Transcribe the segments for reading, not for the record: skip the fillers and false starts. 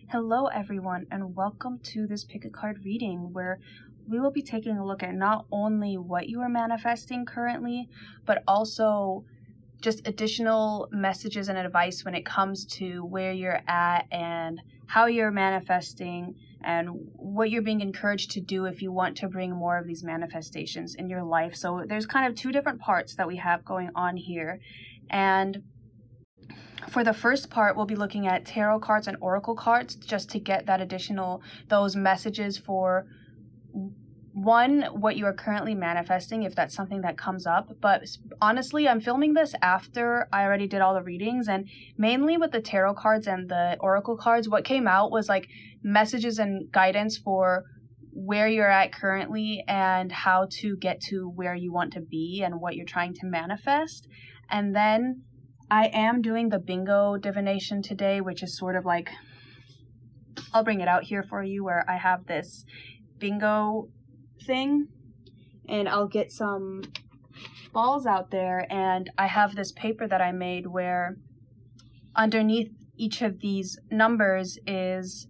Hello everyone and welcome to this pick a card reading where we will be taking a look at not only what you are manifesting currently, but also just additional messages and advice when it comes to where you're at and how you're manifesting and what you're being encouraged to do if you want to bring more of these manifestations in your life. So there's kind of two different parts that we have going on here. And for the first part, we'll be looking at tarot cards and oracle cards just to get that those messages for one, what you are currently manifesting, if that's something that comes up. But honestly, I'm filming this after I already did all the readings, and mainly with the tarot cards and the oracle cards, what came out was like messages and guidance for where you're at currently and how to get to where you want to be and what you're trying to manifest. And then I am doing the bingo divination today, which is sort of like, I'll bring it out here for you, where I have this bingo thing and I'll get some balls out there, and I have this paper that I made where underneath each of these numbers is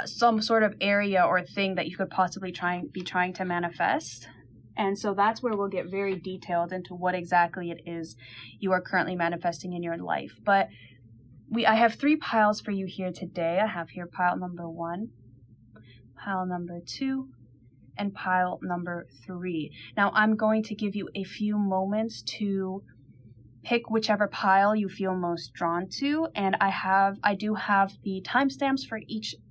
some sort of area or thing that you could possibly be trying to manifest. And so that's where we'll get very detailed into what exactly it is you are currently manifesting in your life. But I have three piles for you here today. I have here pile number 1, pile number 2, and pile number 3. Now I'm going to give you a few moments to pick whichever pile you feel most drawn to, and I do have the timestamps for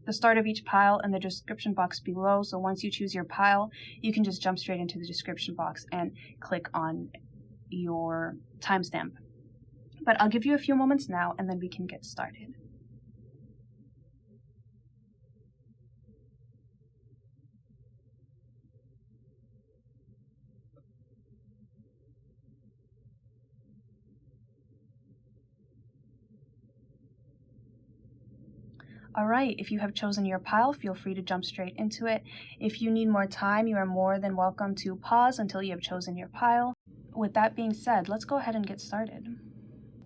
the start of each pile in the description box below. So once you choose your pile, you can just jump straight into the description box and click on your timestamp. But I'll give you a few moments now and then we can get started. Alright, if you have chosen your pile, feel free to jump straight into it. If you need more time, you are more than welcome to pause until you have chosen your pile. With that being said, let's go ahead and get started.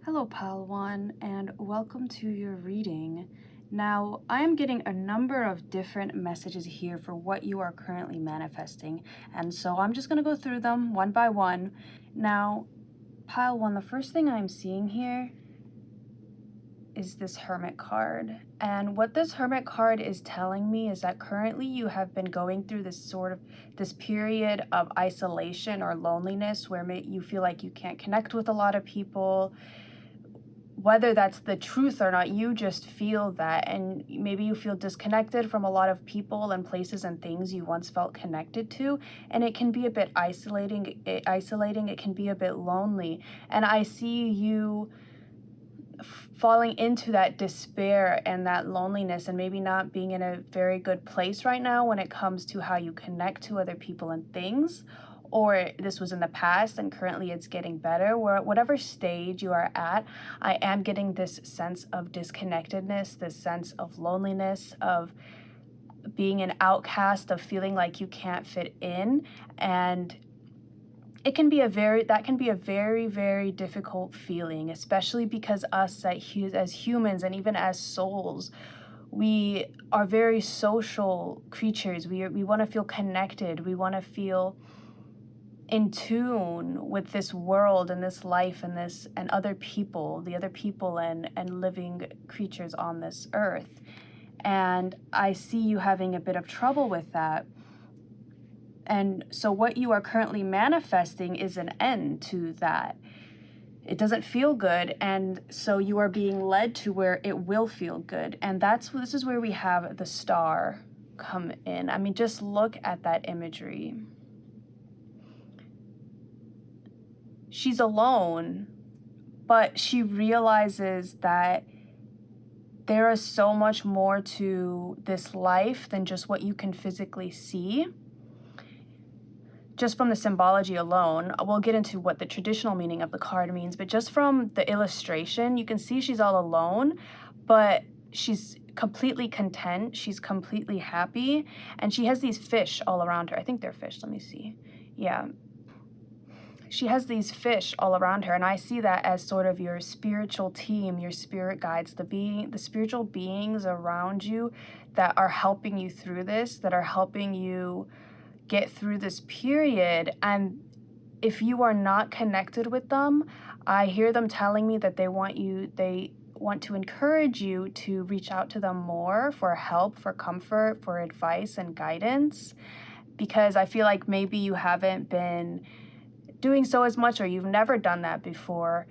Hello pile 1, and welcome to your reading. Now, I am getting a number of different messages here for what you are currently manifesting, and so I'm just going to go through them one by one. Now, pile 1, the first thing I'm seeing here is this Hermit card. And what this Hermit card is telling me is that currently you have been going through this period of isolation or loneliness where you feel like you can't connect with a lot of people. Whether that's the truth or not, you just feel that, and maybe you feel disconnected from a lot of people and places and things you once felt connected to, and it can be a bit isolating, it can be a bit lonely. And I see you falling into that despair and that loneliness, and maybe not being in a very good place right now when it comes to how you connect to other people and things. Or this was in the past and currently it's getting better. Whatever stage you are at, I am getting this sense of disconnectedness, this sense of loneliness, of being an outcast, of feeling like you can't fit in. And that can be a very, very difficult feeling, especially because us as humans and even as souls, we are very social creatures. We want to feel connected. We want to feel in tune with this world and this life and other people, and living creatures on this earth. And I see you having a bit of trouble with that. And so what you are currently manifesting is an end to that. It doesn't feel good, and so you are being led to where it will feel good. And this is where we have the star come in. I mean, just look at that imagery. She's alone, but she realizes that there is so much more to this life than just what you can physically see. Just from the symbology alone, we'll get into what the traditional meaning of the card means, but just from the illustration, you can see she's all alone, but she's completely content, she's completely happy, and she has these fish all around her. I think they're fish, let me see. Yeah. she has these fish all around her, and I see that as sort of your spiritual team, your spirit guides, the spiritual beings around you that are helping you through this, that are helping you get through this period. And if you are not connected with them, I hear them telling me that they want to encourage you to reach out to them more for help, for comfort, for advice and guidance, because I feel like maybe you haven't been doing so as much, or you've never done that before.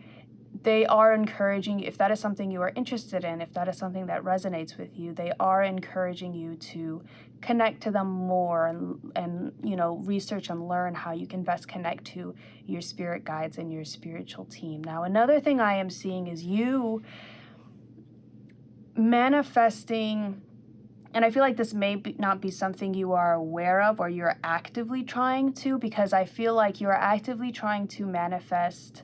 They are encouraging, if that is something you are interested in, if that is something that resonates with you, they are encouraging you to connect to them more and research and learn how you can best connect to your spirit guides and your spiritual team. Now, another thing I am seeing is you manifesting, and I feel like this may not be something you are aware of or you're actively trying to, because I feel like you're actively trying to manifest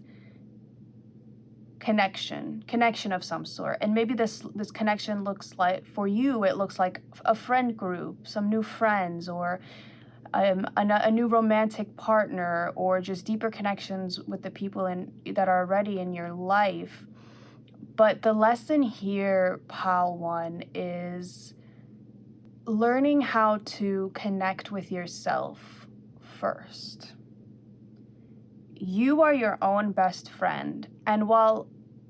connection of some sort. And maybe this connection looks like, for you, it looks like a friend group, some new friends, or a new romantic partner, or just deeper connections with the people that are already in your life. But the lesson here, Pile 1, is learning how to connect with yourself first. You are your own best friend. And while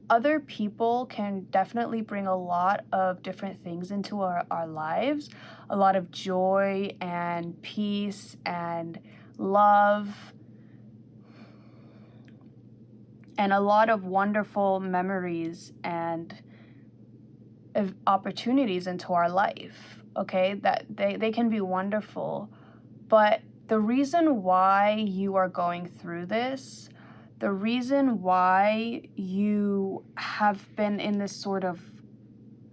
other people can definitely bring a lot of different things into our lives, a lot of joy and peace and love, and a lot of wonderful memories and opportunities into our life, okay? That they can be wonderful. But the reason why you are going through this, the reason why you have been in this sort of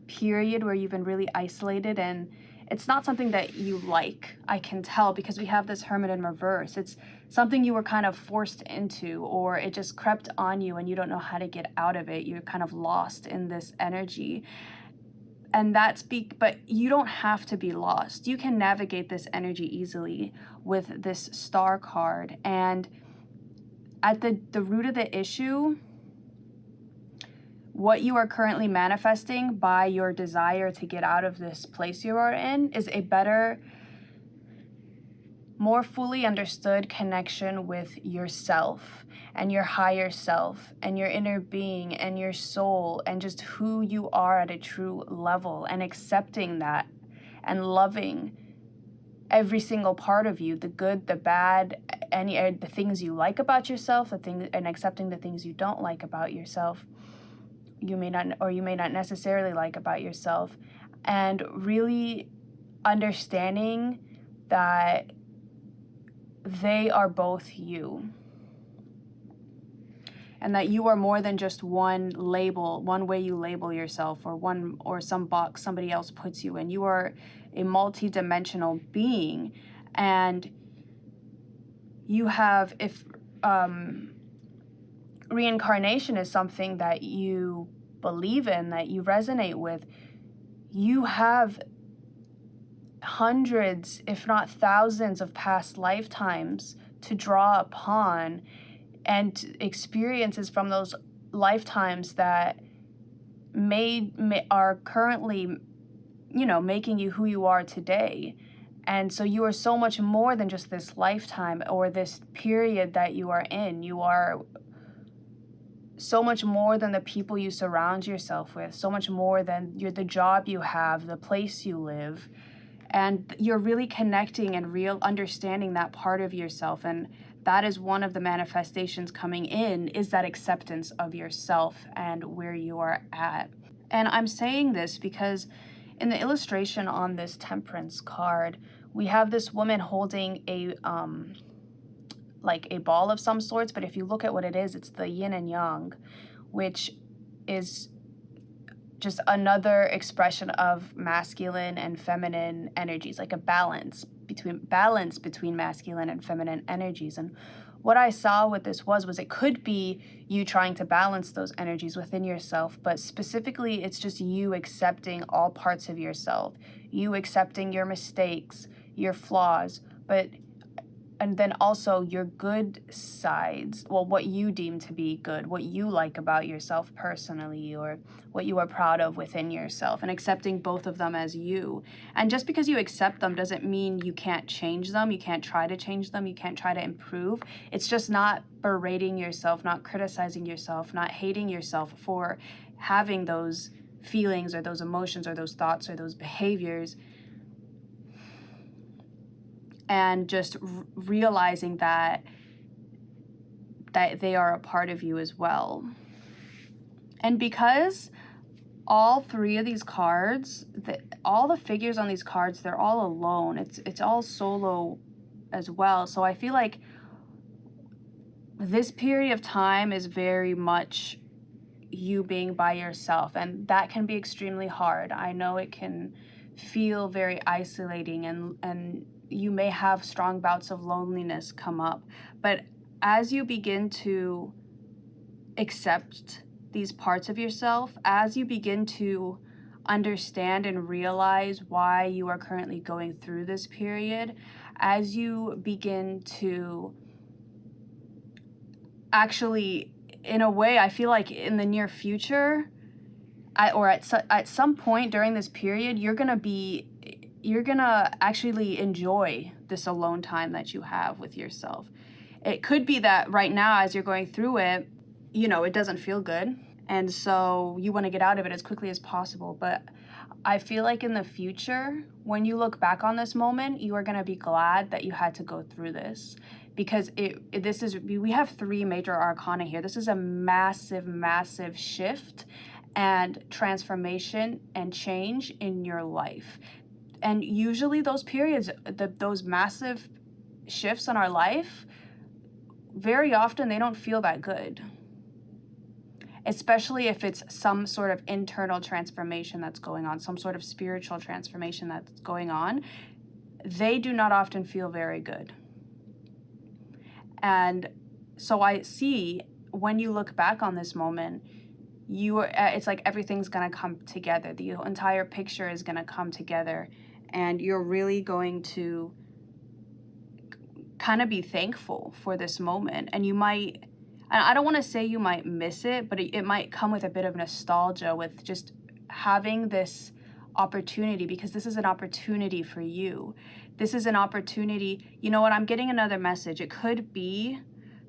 period where you've been really isolated, and it's not something that you like, I can tell, because we have this Hermit in reverse. It's something you were kind of forced into, or it just crept on you and you don't know how to get out of it. You're kind of lost in this energy. And but you don't have to be lost. You can navigate this energy easily with this Star card. And at the root of the issue, what you are currently manifesting by your desire to get out of this place you are in is a better, more fully understood connection with yourself and your higher self and your inner being and your soul and just who you are at a true level, and accepting that and loving every single part of you, the good, the bad, the things you like about yourself, and accepting the things you don't like about yourself. You may not necessarily like about yourself, and really understanding that they are both you, and that you are more than just one way you label yourself, or some box somebody else puts you in. You are a multi-dimensional being, and you have, if reincarnation is something that you believe in, that you resonate with, you have hundreds, if not thousands, of past lifetimes to draw upon, and experiences from those lifetimes that are currently, making you who you are today. And so you are so much more than just this lifetime or this period that you are in. You are so much more than the people you surround yourself with, so much more than the job you have, the place you live. And you're really connecting and real understanding that part of yourself. And that is one of the manifestations coming in, is that acceptance of yourself and where you are at. And I'm saying this because in the illustration on this Temperance card, we have this woman holding a ball of some sorts, but if you look at what it is, it's the yin and yang, which is just another expression of masculine and feminine energies, like a balance between masculine and feminine energies. And what I saw with this was it could be you trying to balance those energies within yourself, but specifically it's just you accepting all parts of yourself, you accepting your mistakes, your flaws, but and then also your good sides, well, what you deem to be good, what you like about yourself personally, or what you are proud of within yourself, and accepting both of them as you. And just because you accept them doesn't mean you can't change them, you can't try to change them, you can't try to improve. It's just not berating yourself, not criticizing yourself, not hating yourself for having those feelings or those emotions or those thoughts or those behaviors, and just realizing that they are a part of you as well. And because all three of these cards, all the figures on these cards, they're all alone. It's all solo as well. So I feel like this period of time is very much you being by yourself, and that can be extremely hard. I know it can feel very isolating, and you may have strong bouts of loneliness come up. But as you begin to accept these parts of yourself, as you begin to understand and realize why you are currently going through this period, as you begin to actually, in a way, I feel like in the near future, at some point during this period, you're gonna actually enjoy this alone time that you have with yourself. It could be that right now, as you're going through it, it doesn't feel good, and so you want to get out of it as quickly as possible. But I feel like in the future, when you look back on this moment, you are going to be glad that you had to go through this, because we have 3 major arcana here. This is a massive, massive shift and transformation and change in your life. And usually those periods, those massive shifts in our life, very often they don't feel that good. Especially if it's some sort of internal transformation that's going on, some sort of spiritual transformation that's going on. They do not often feel very good. And so I see, when you look back on this moment, it's like everything's going to come together. The entire picture is going to come together, and you're really going to kind of be thankful for this moment. And you might, and I don't want to say you might miss it, but it might come with a bit of nostalgia with just having this opportunity, because this is an opportunity for you. This is an opportunity. You know what? I'm getting another message. It could be,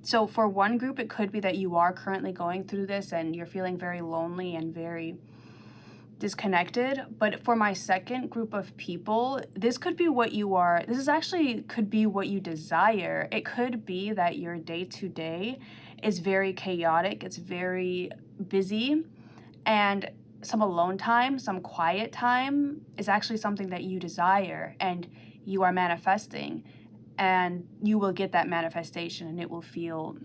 so for one group, it could be that you are currently going through this and you're feeling very lonely and very disconnected. But for my second group of people, this could be what you are. This is actually could be what you desire. It could be that your day-to-day is very chaotic. It's very busy, and some alone time, some quiet time is actually something that you desire and you are manifesting, and you will get that manifestation, and it will feel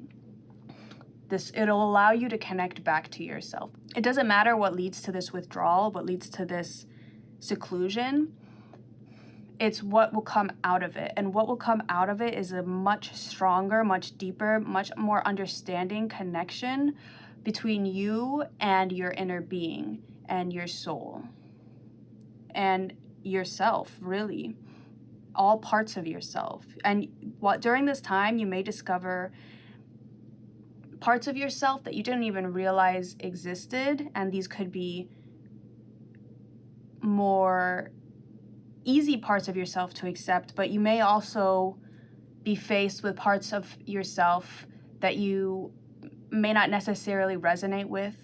this, it'll allow you to connect back to yourself. It doesn't matter what leads to this withdrawal, what leads to this seclusion. It's what will come out of it. And what will come out of it is a much stronger, much deeper, much more understanding connection between you and your inner being and your soul and yourself, really, all parts of yourself. And during this time, you may discover parts of yourself that you didn't even realize existed, and these could be more easy parts of yourself to accept, but you may also be faced with parts of yourself that you may not necessarily resonate with.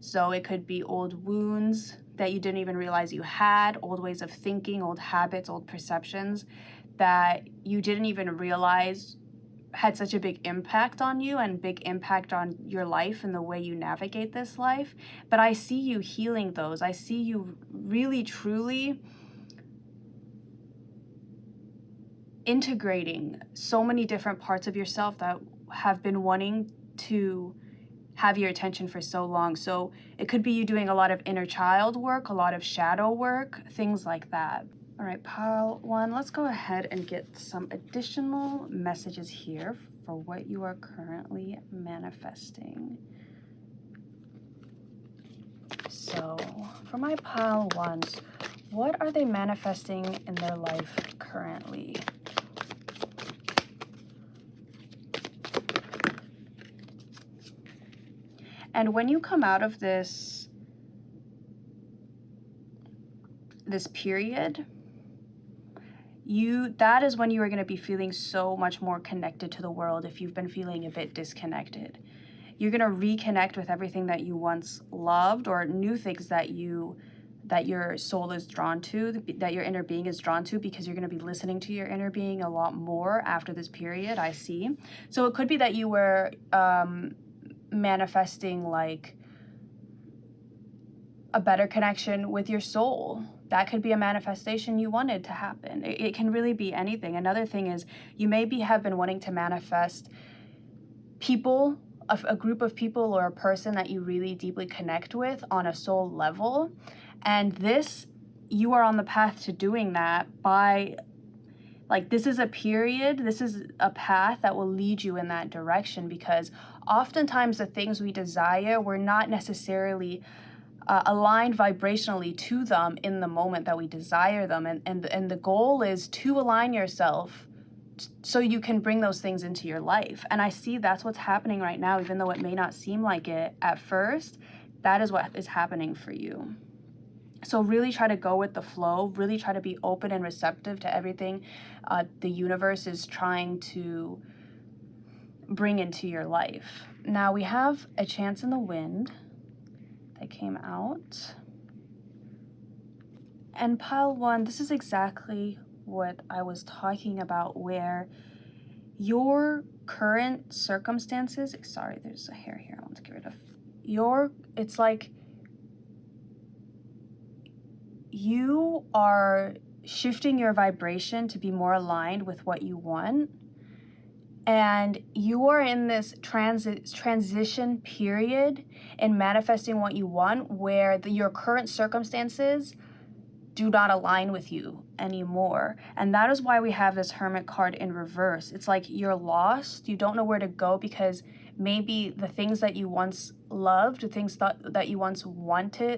So it could be old wounds that you didn't even realize you had, old ways of thinking, old habits, old perceptions that you didn't even realize had such a big impact on you and big impact on your life and the way you navigate this life. But I see you healing those. I see you really, truly integrating so many different parts of yourself that have been wanting to have your attention for so long. So it could be you doing a lot of inner child work, a lot of shadow work, things like that. All right, pile 1, let's go ahead and get some additional messages here for what you are currently manifesting. So for my pile 1s, what are they manifesting in their life currently? And when you come out of this period, that is when you are going to be feeling so much more connected to the world. If you've been feeling a bit disconnected, you're going to reconnect with everything that you once loved, or new things that your soul is drawn to, that your inner being is drawn to, because you're going to be listening to your inner being a lot more after this period, I see. So it could be that you were manifesting like a better connection with your soul. That could be a manifestation you wanted to happen. It can really be anything. Another thing is you have been wanting to manifest people, a group of people or a person that you really deeply connect with on a soul level. And you are on the path to doing that by, like, this is a path that will lead you in that direction, because oftentimes the things we desire, we're not necessarily aligned vibrationally to them in the moment that we desire them. And the goal is to align yourself so you can bring those things into your life. And I see that's what's happening right now, even though it may not seem like it at first. That is what is happening for you. So really try to go with the flow, really try to be open and receptive to everything the universe is trying to bring into your life. Now we have a chance in the wind that came out. And pile 1, this is exactly what I was talking about, where your current circumstances, sorry, there's a hair here I want to get rid of. It's like you are shifting your vibration to be more aligned with what you want. And you are in this transition period in manifesting what you want, where your current circumstances do not align with you anymore. And that is why we have this Hermit card in reverse. It's like you're lost. You don't know where to go, because maybe the things that you once loved, the things that you once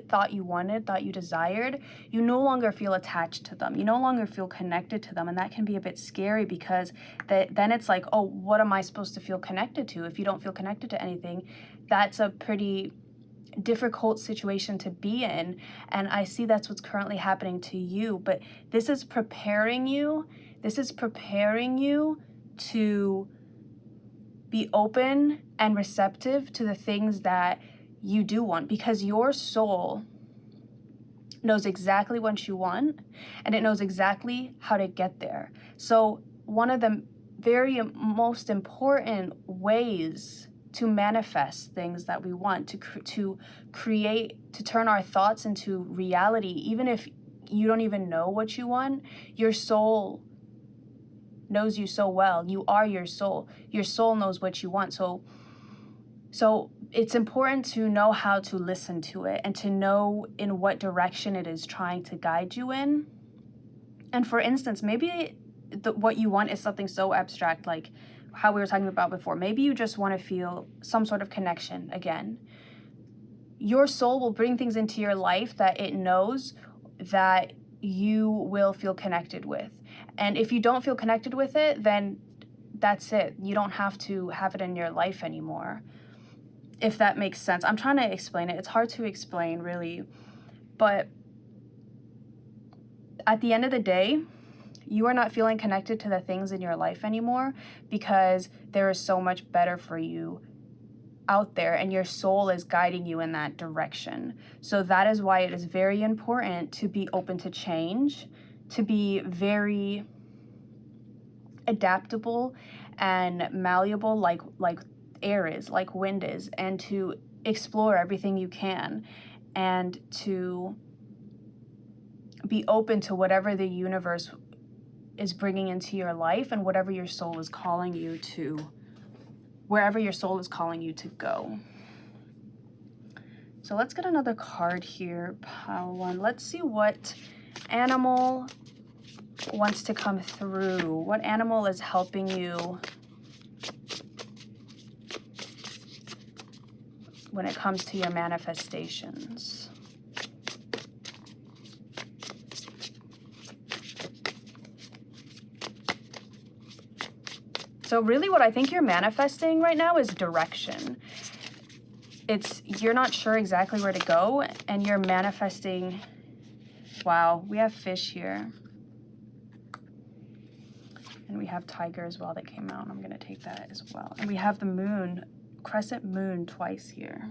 thought you desired, you no longer feel attached to them. You no longer feel connected to them. And that can be a bit scary, because then it's like, oh, what am I supposed to feel connected to? If you don't feel connected to anything, that's a pretty difficult situation to be in. And I see that's what's currently happening to you. But this is preparing you. This is preparing you to be open and receptive to the things that you do want, because your soul knows exactly what you want, and it knows exactly how to get there. So one of the very most important ways to manifest things that we want, to create, to turn our thoughts into reality, even if you don't even know what you want, your soul knows you so well. You are your soul. Your soul knows what you want. So it's important to know how to listen to it, and to know in what direction it is trying to guide you in. And for instance, maybe what you want is something so abstract, like how we were talking about before. Maybe you just want to feel some sort of connection again. Your soul will bring things into your life that it knows that you will feel connected with. And if you don't feel connected with it, then that's it. You don't have to have it in your life anymore, if that makes sense. I'm trying to explain it. It's hard to explain, really. But at the end of the day, you are not feeling connected to the things in your life anymore, because there is so much better for you out there, and your soul is guiding you in that direction. So that is why it is very important to be open to change, to be very adaptable and malleable, like air is, like wind is, and to explore everything you can, and to be open to whatever the universe is bringing into your life, and whatever your soul is calling you to, wherever your soul is calling you to go. So let's get another card here, pile 1. Let's see what animal wants to come through. What animal is helping you when it comes to your manifestations? So really what I think you're manifesting right now is direction. you're not sure exactly where to go, and you're manifesting. Wow, we have fish here. And we have tiger as well that came out. I'm going to take that as well. And we have the moon, crescent moon twice here.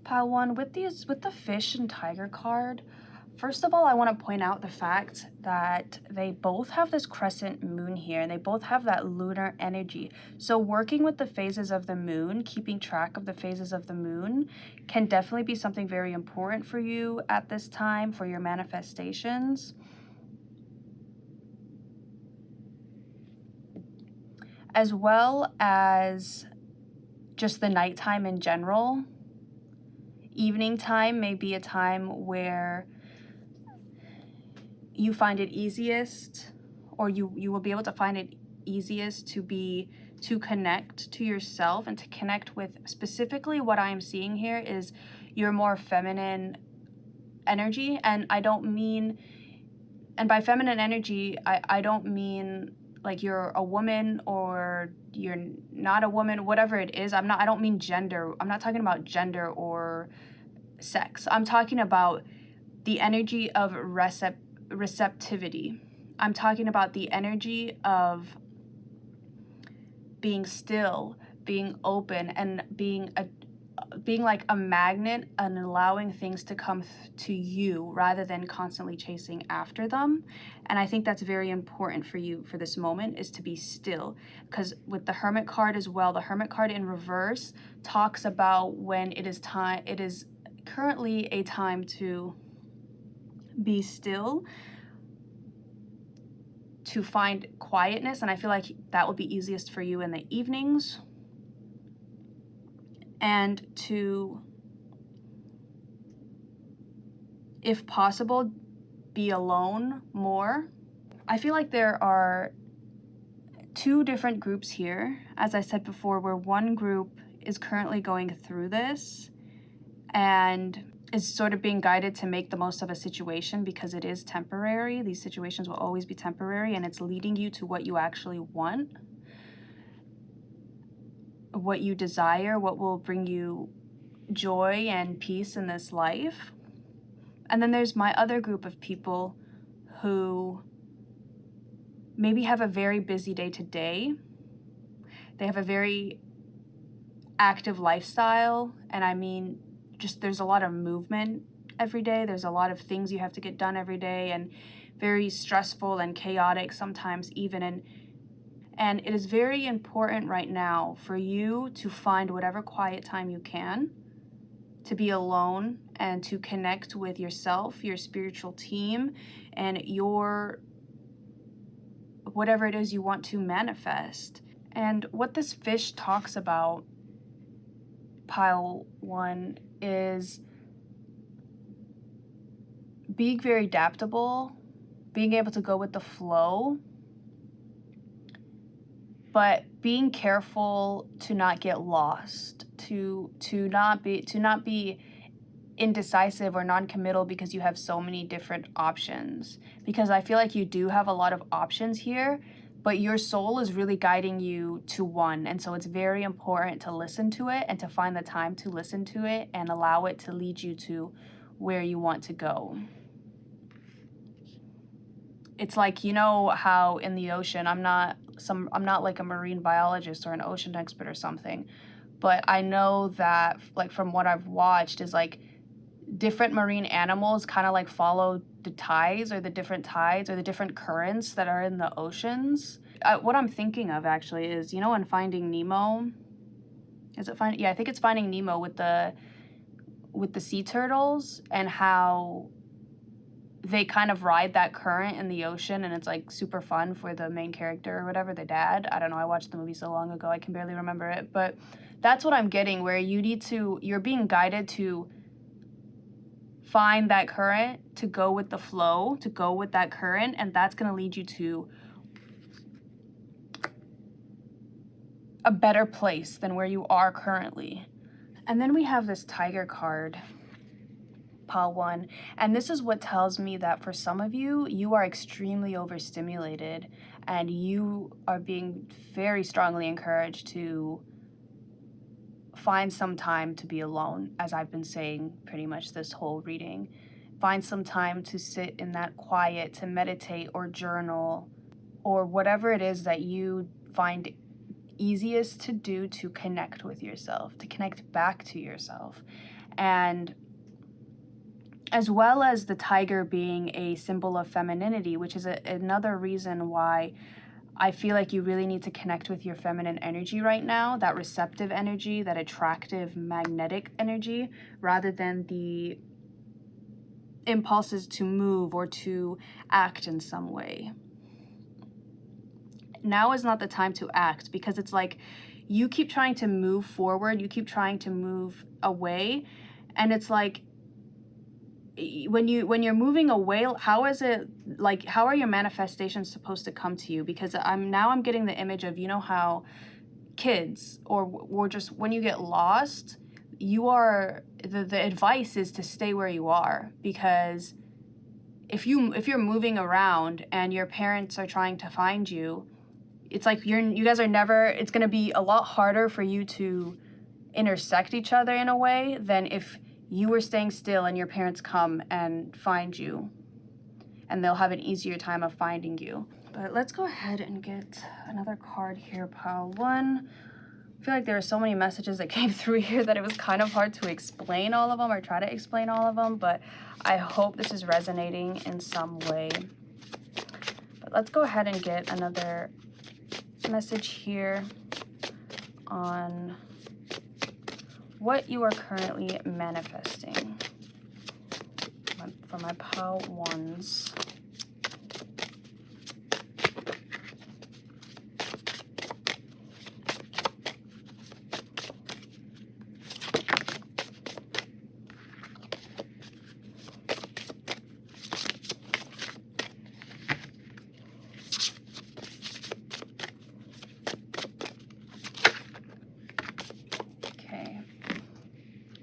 Pile 1, with the fish and tiger card, first of all, I want to point out the fact that they both have this crescent moon here, and they both have that lunar energy. So working with the phases of the moon, keeping track of the phases of the moon, can definitely be something very important for you at this time for your manifestations. As well as just the nighttime in general. Evening time may be a time where you find it easiest, or you will be able to find it easiest to connect to yourself and to connect with, specifically what I am seeing here is your more feminine energy. And I don't mean, and by feminine energy, I don't mean like you're a woman or you're not a woman, whatever it is. I don't mean gender. I'm not talking about gender or sex. I'm talking about the energy of receptivity. I'm talking about the energy of being still, being open, and being like a magnet and allowing things to come to you rather than constantly chasing after them. And I think that's very important for you for this moment, is to be still. Because with the Hermit card as well, the Hermit card in reverse talks about when it is currently a time to be still, to find quietness. And I feel like that will be easiest for you in the evenings. And to, if possible, be alone more. I feel like there are two different groups here, as I said before, where one group is currently going through this and is sort of being guided to make the most of a situation because it is temporary. These situations will always be temporary, and it's leading you to what you actually want, what you desire, what will bring you joy and peace in this life. And then there's my other group of people who maybe have a very busy day to day. They have a very active lifestyle, and I mean, just there's a lot of movement every day. There's a lot of things you have to get done every day, and very stressful and chaotic sometimes even. And it is very important right now for you to find whatever quiet time you can, to be alone and to connect with yourself, your spiritual team, and your whatever it is you want to manifest. And what this fish talks about, pile 1, is being very adaptable, being able to go with the flow, but being careful to not get lost, to not be indecisive or non-committal because you have so many different options. Because I feel like you do have a lot of options here, but your soul is really guiding you to one. And so it's very important to listen to it and to find the time to listen to it and allow it to lead you to where you want to go. It's like, you know how in the ocean, I'm not like a marine biologist or an ocean expert or something, but I know that, like, from what I've watched, is like different marine animals kind of like follow the tides or the different currents that are in the oceans. What I'm thinking of actually is, you know, in Finding Nemo, I think it's Finding Nemo with the sea turtles, and how they kind of ride that current in the ocean, and it's like super fun for the main character or whatever, the dad. I don't know, I watched the movie so long ago I can barely remember it, but that's what I'm getting, where you're being guided to find that current, to go with the flow, to go with that current, and that's going to lead you to a better place than where you are currently. And then we have this Tiger card, pile 1, and this is what tells me that for some of you, you are extremely overstimulated, and you are being very strongly encouraged to find some time to be alone, as I've been saying pretty much this whole reading. Find some time to sit in that quiet, to meditate or journal, or whatever it is that you find easiest to do to connect with yourself, to connect back to yourself. And as well as the tiger being a symbol of femininity, which is another reason why I feel like you really need to connect with your feminine energy right now, that receptive energy, that attractive, magnetic energy, rather than the impulses to move or to act in some way. Now is not the time to act, because it's like you keep trying to move forward, you keep trying to move away, and it's like when you're moving away, how is it like, how are your manifestations supposed to come to you? Because I'm getting the image of, you know how kids or just when you get lost, you are the advice is to stay where you are, because if you're moving around and your parents are trying to find you, it's like you guys are never, it's going to be a lot harder for you to intersect each other in a way than if you were staying still and your parents come and find you, and they'll have an easier time of finding you. But let's go ahead and get another card here, pile one. I feel like there are so many messages that came through here that it was kind of hard to explain all of them or try to explain all of them, but I hope this is resonating in some way. But let's go ahead and get another message here on what you are currently manifesting for my pile ones.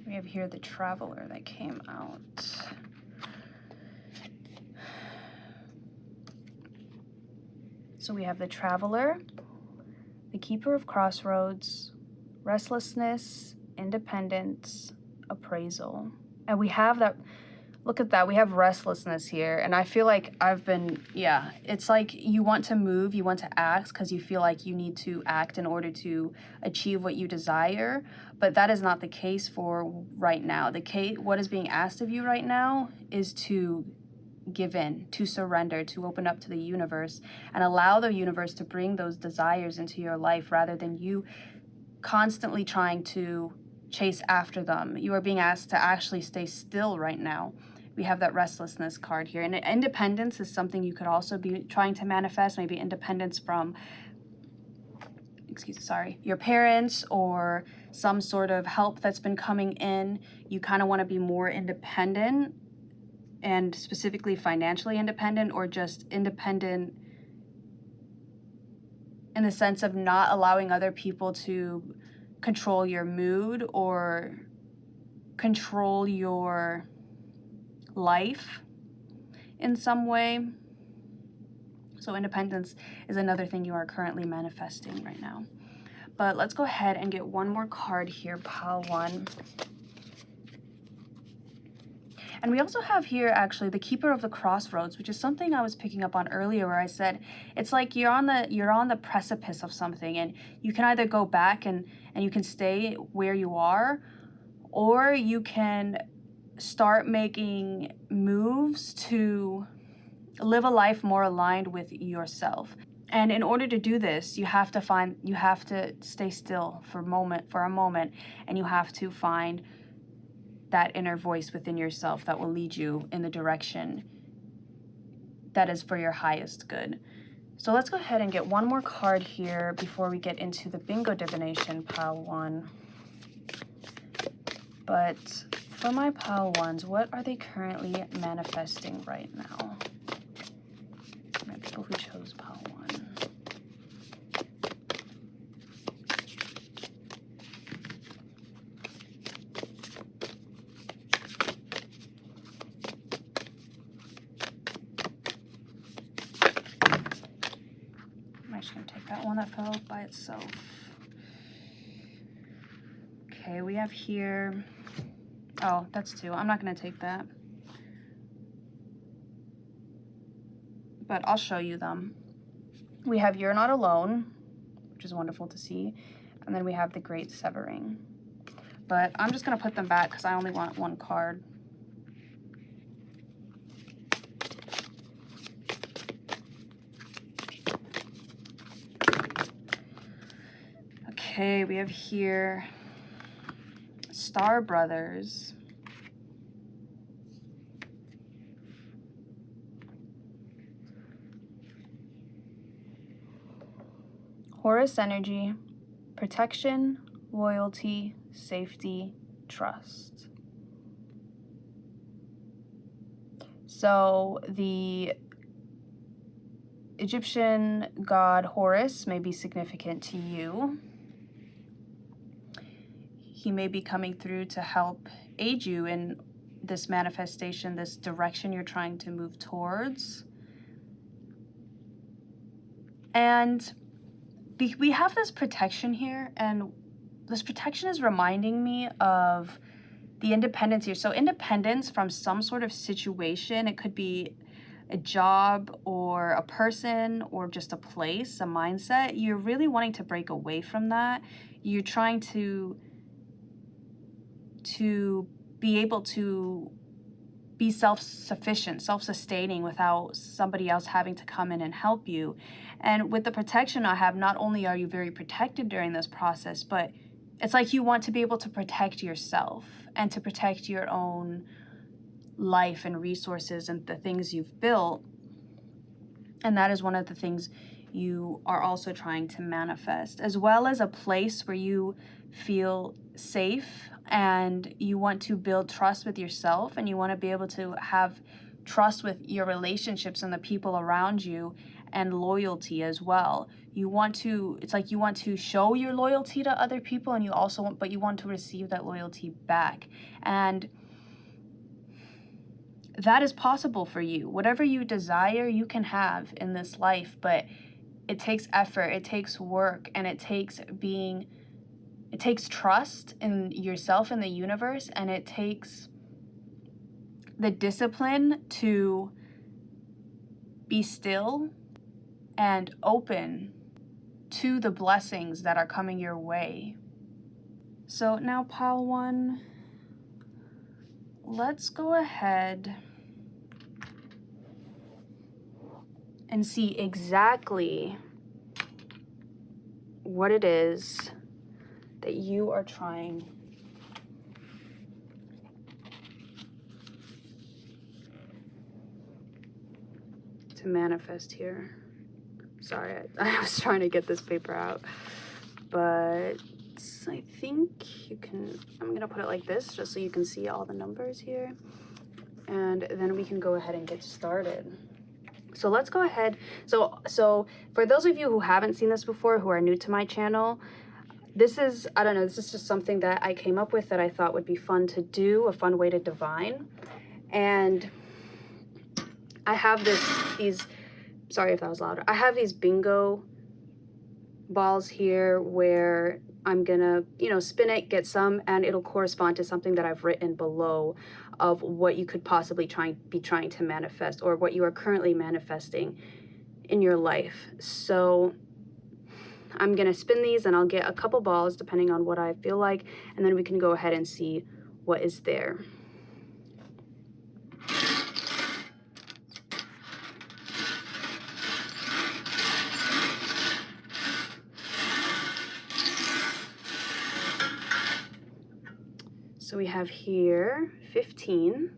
We have here the Traveler that came out. So we have the Traveler, the Keeper of Crossroads, Restlessness, Independence, Appraisal. And we have that, look at that, we have restlessness here. And I feel like it's like you want to move, you want to act because you feel like you need to act in order to achieve what you desire. But that is not the case for right now. What is being asked of you right now is to give in, to surrender, to open up to the universe and allow the universe to bring those desires into your life rather than you constantly trying to chase after them. You are being asked to actually stay still right now. We have that restlessness card here. And independence is something you could also be trying to manifest, maybe independence from your parents or some sort of help that's been coming in. You kind of want to be more independent, and specifically financially independent, or just independent in the sense of not allowing other people to control your mood or control your life in some way. So independence is another thing you are currently manifesting right now. But let's go ahead and get one more card here, pile one. And we also have here actually the Keeper of the Crossroads, which is something I was picking up on earlier, where I said it's like you're on the precipice of something, and you can either go back and you can stay where you are, or you can start making moves to live a life more aligned with yourself. And in order to do this, you have to stay still for a moment, and you have to find that inner voice within yourself that will lead you in the direction that is for your highest good. So let's go ahead and get one more card here before we get into the bingo divination, pile one. But for my pile ones, what are they currently manifesting right now? My people who chose pile one. I'm actually going to take that one that fell by itself. Okay, we have here, oh, that's 2. I'm not going to take that. But I'll show you them. We have You're Not Alone, which is wonderful to see. And then we have The Great Severing. But I'm just going to put them back because I only want 1 card. Okay, we have here Star Brothers. Horus energy, protection, loyalty, safety, trust. So the Egyptian god Horus may be significant to you. He may be coming through to help aid you in this manifestation, this direction you're trying to move towards. And we have this protection here, and this protection is reminding me of the independence here. So independence from some sort of situation. It could be a job or a person or just a place, a mindset. You're really wanting to break away from that. You're trying to be able to be self-sufficient, self-sustaining without somebody else having to come in and help you. And with the protection I have, not only are you very protected during this process, but it's like you want to be able to protect yourself and to protect your own life and resources and the things you've built. And that is one of the things you are also trying to manifest, as well as a place where you feel safe and you want to build trust with yourself and you want to be able to have trust with your relationships and the people around you, and loyalty as well. You want to, it's like you want to show your loyalty to other people, and you also want, but you want to receive that loyalty back. And that is possible for you. Whatever you desire, you can have in this life, but it takes effort, it takes work, and it takes trust in yourself and the universe, and it takes the discipline to be still and open to the blessings that are coming your way. So now, pile 1, let's go ahead and see exactly what it is that you are trying to manifest here. Sorry, I was trying to get this paper out, but I think you can, I'm gonna put it like this just so you can see all the numbers here, and then we can go ahead and get started. So let's go ahead. So for those of you who haven't seen this before, who are new to my channel, this is, I don't know, this is just something that I came up with that I thought would be fun to do, a fun way to divine. And I have these, sorry if that was louder, I have these bingo balls here where I'm gonna, spin it, get some, and it'll correspond to something that I've written below of what you could possibly be trying to manifest, or what you are currently manifesting in your life. So I'm gonna spin these and I'll get a couple balls depending on what I feel like, and then we can go ahead and see what is there. So we have here 15.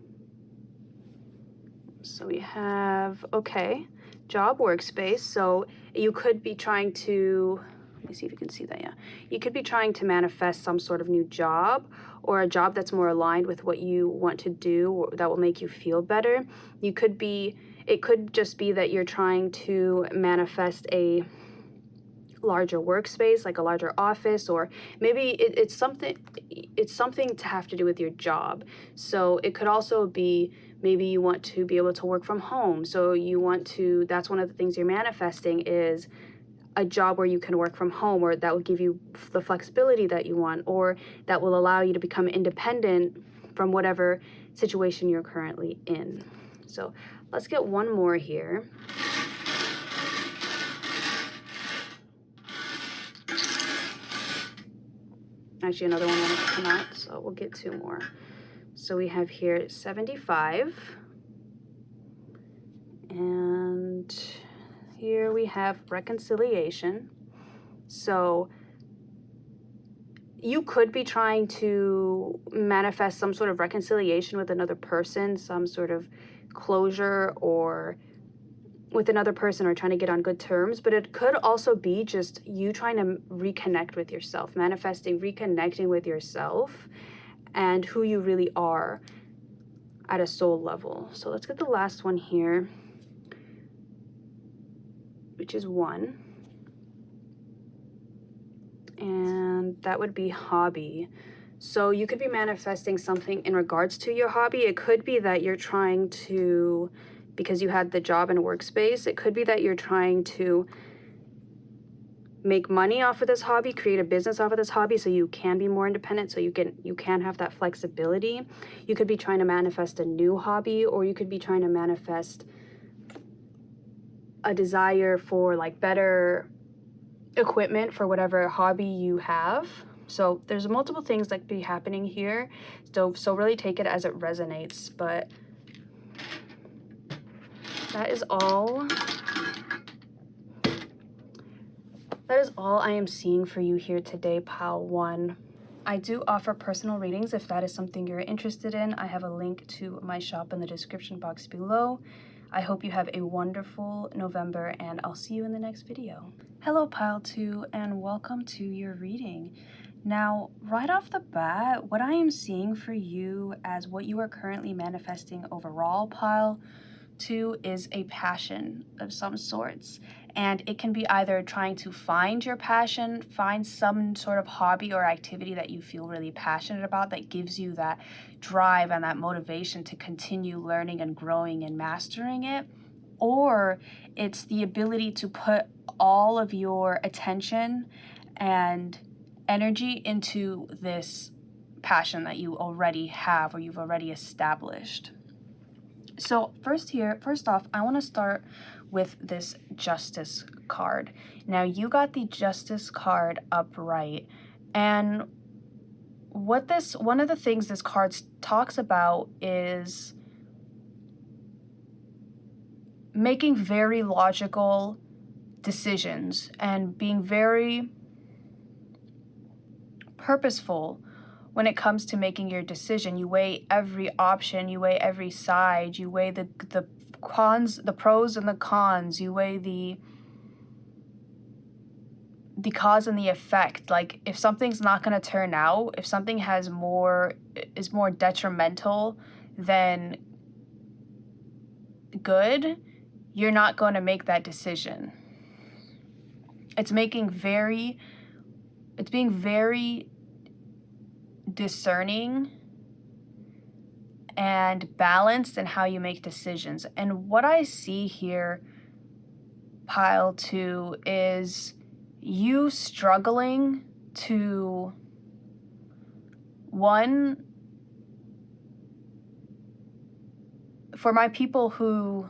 So we have, okay, job workspace. So you could be trying to, let me see if you can see that, yeah. You could be trying to manifest some sort of new job, or a job that's more aligned with what you want to do, or that will make you feel better. It could just be that you're trying to manifest a larger workspace, like a larger office, or maybe it's something to have to do with your job. So it could also be, maybe you want to be able to work from home. So you want to, that's one of the things you're manifesting, is a job where you can work from home, or that will give you the flexibility that you want, or that will allow you to become independent from whatever situation you're currently in. So let's get one more here. Actually, another one wanted to come out, so we'll get two more. So we have here 75. And here we have reconciliation. So you could be trying to manifest some sort of reconciliation with another person, some sort of closure or with another person, or trying to get on good terms. But it could also be just you trying to reconnect with yourself, manifesting, reconnecting with yourself and who you really are at a soul level. So let's get the last one here, which is 1. And that would be hobby. So you could be manifesting something in regards to your hobby. It could be that you're trying to, because you had the job and workspace, it could be that you're trying to make money off of this hobby, create a business off of this hobby, so you can be more independent, so you can have that flexibility. You could be trying to manifest a new hobby, or you could be trying to manifest a desire for like better equipment for whatever hobby you have. So there's multiple things that could be happening here. So really take it as it resonates. But that is all. That is all I am seeing for you here today, Pile 1. I do offer personal readings if that is something you're interested in. I have a link to my shop in the description box below. I hope you have a wonderful November, and I'll see you in the next video. Hello, Pile 2, and welcome to your reading. Now, right off the bat, what I am seeing for you as what you are currently manifesting overall, Pile 2, is a passion of some sorts. And it can be either trying to find your passion, find some sort of hobby or activity that you feel really passionate about that gives you that drive and that motivation to continue learning and growing and mastering it. Or it's the ability to put all of your attention and energy into this passion that you already have or you've already established. So first off, I want to start with this Justice card. Now you got the Justice card upright, and one of the things this card talks about is making very logical decisions and being very purposeful when it comes to making your decision. You weigh every option, you weigh every side, you weigh the cons, the pros and the cons, you weigh the cause and the effect. Like, if something's not going to turn out, if something is more detrimental than good, you're not going to make that decision. It's being very discerning and balanced in how you make decisions. And what I see here, Pile 2, is you struggling to, one, for my people who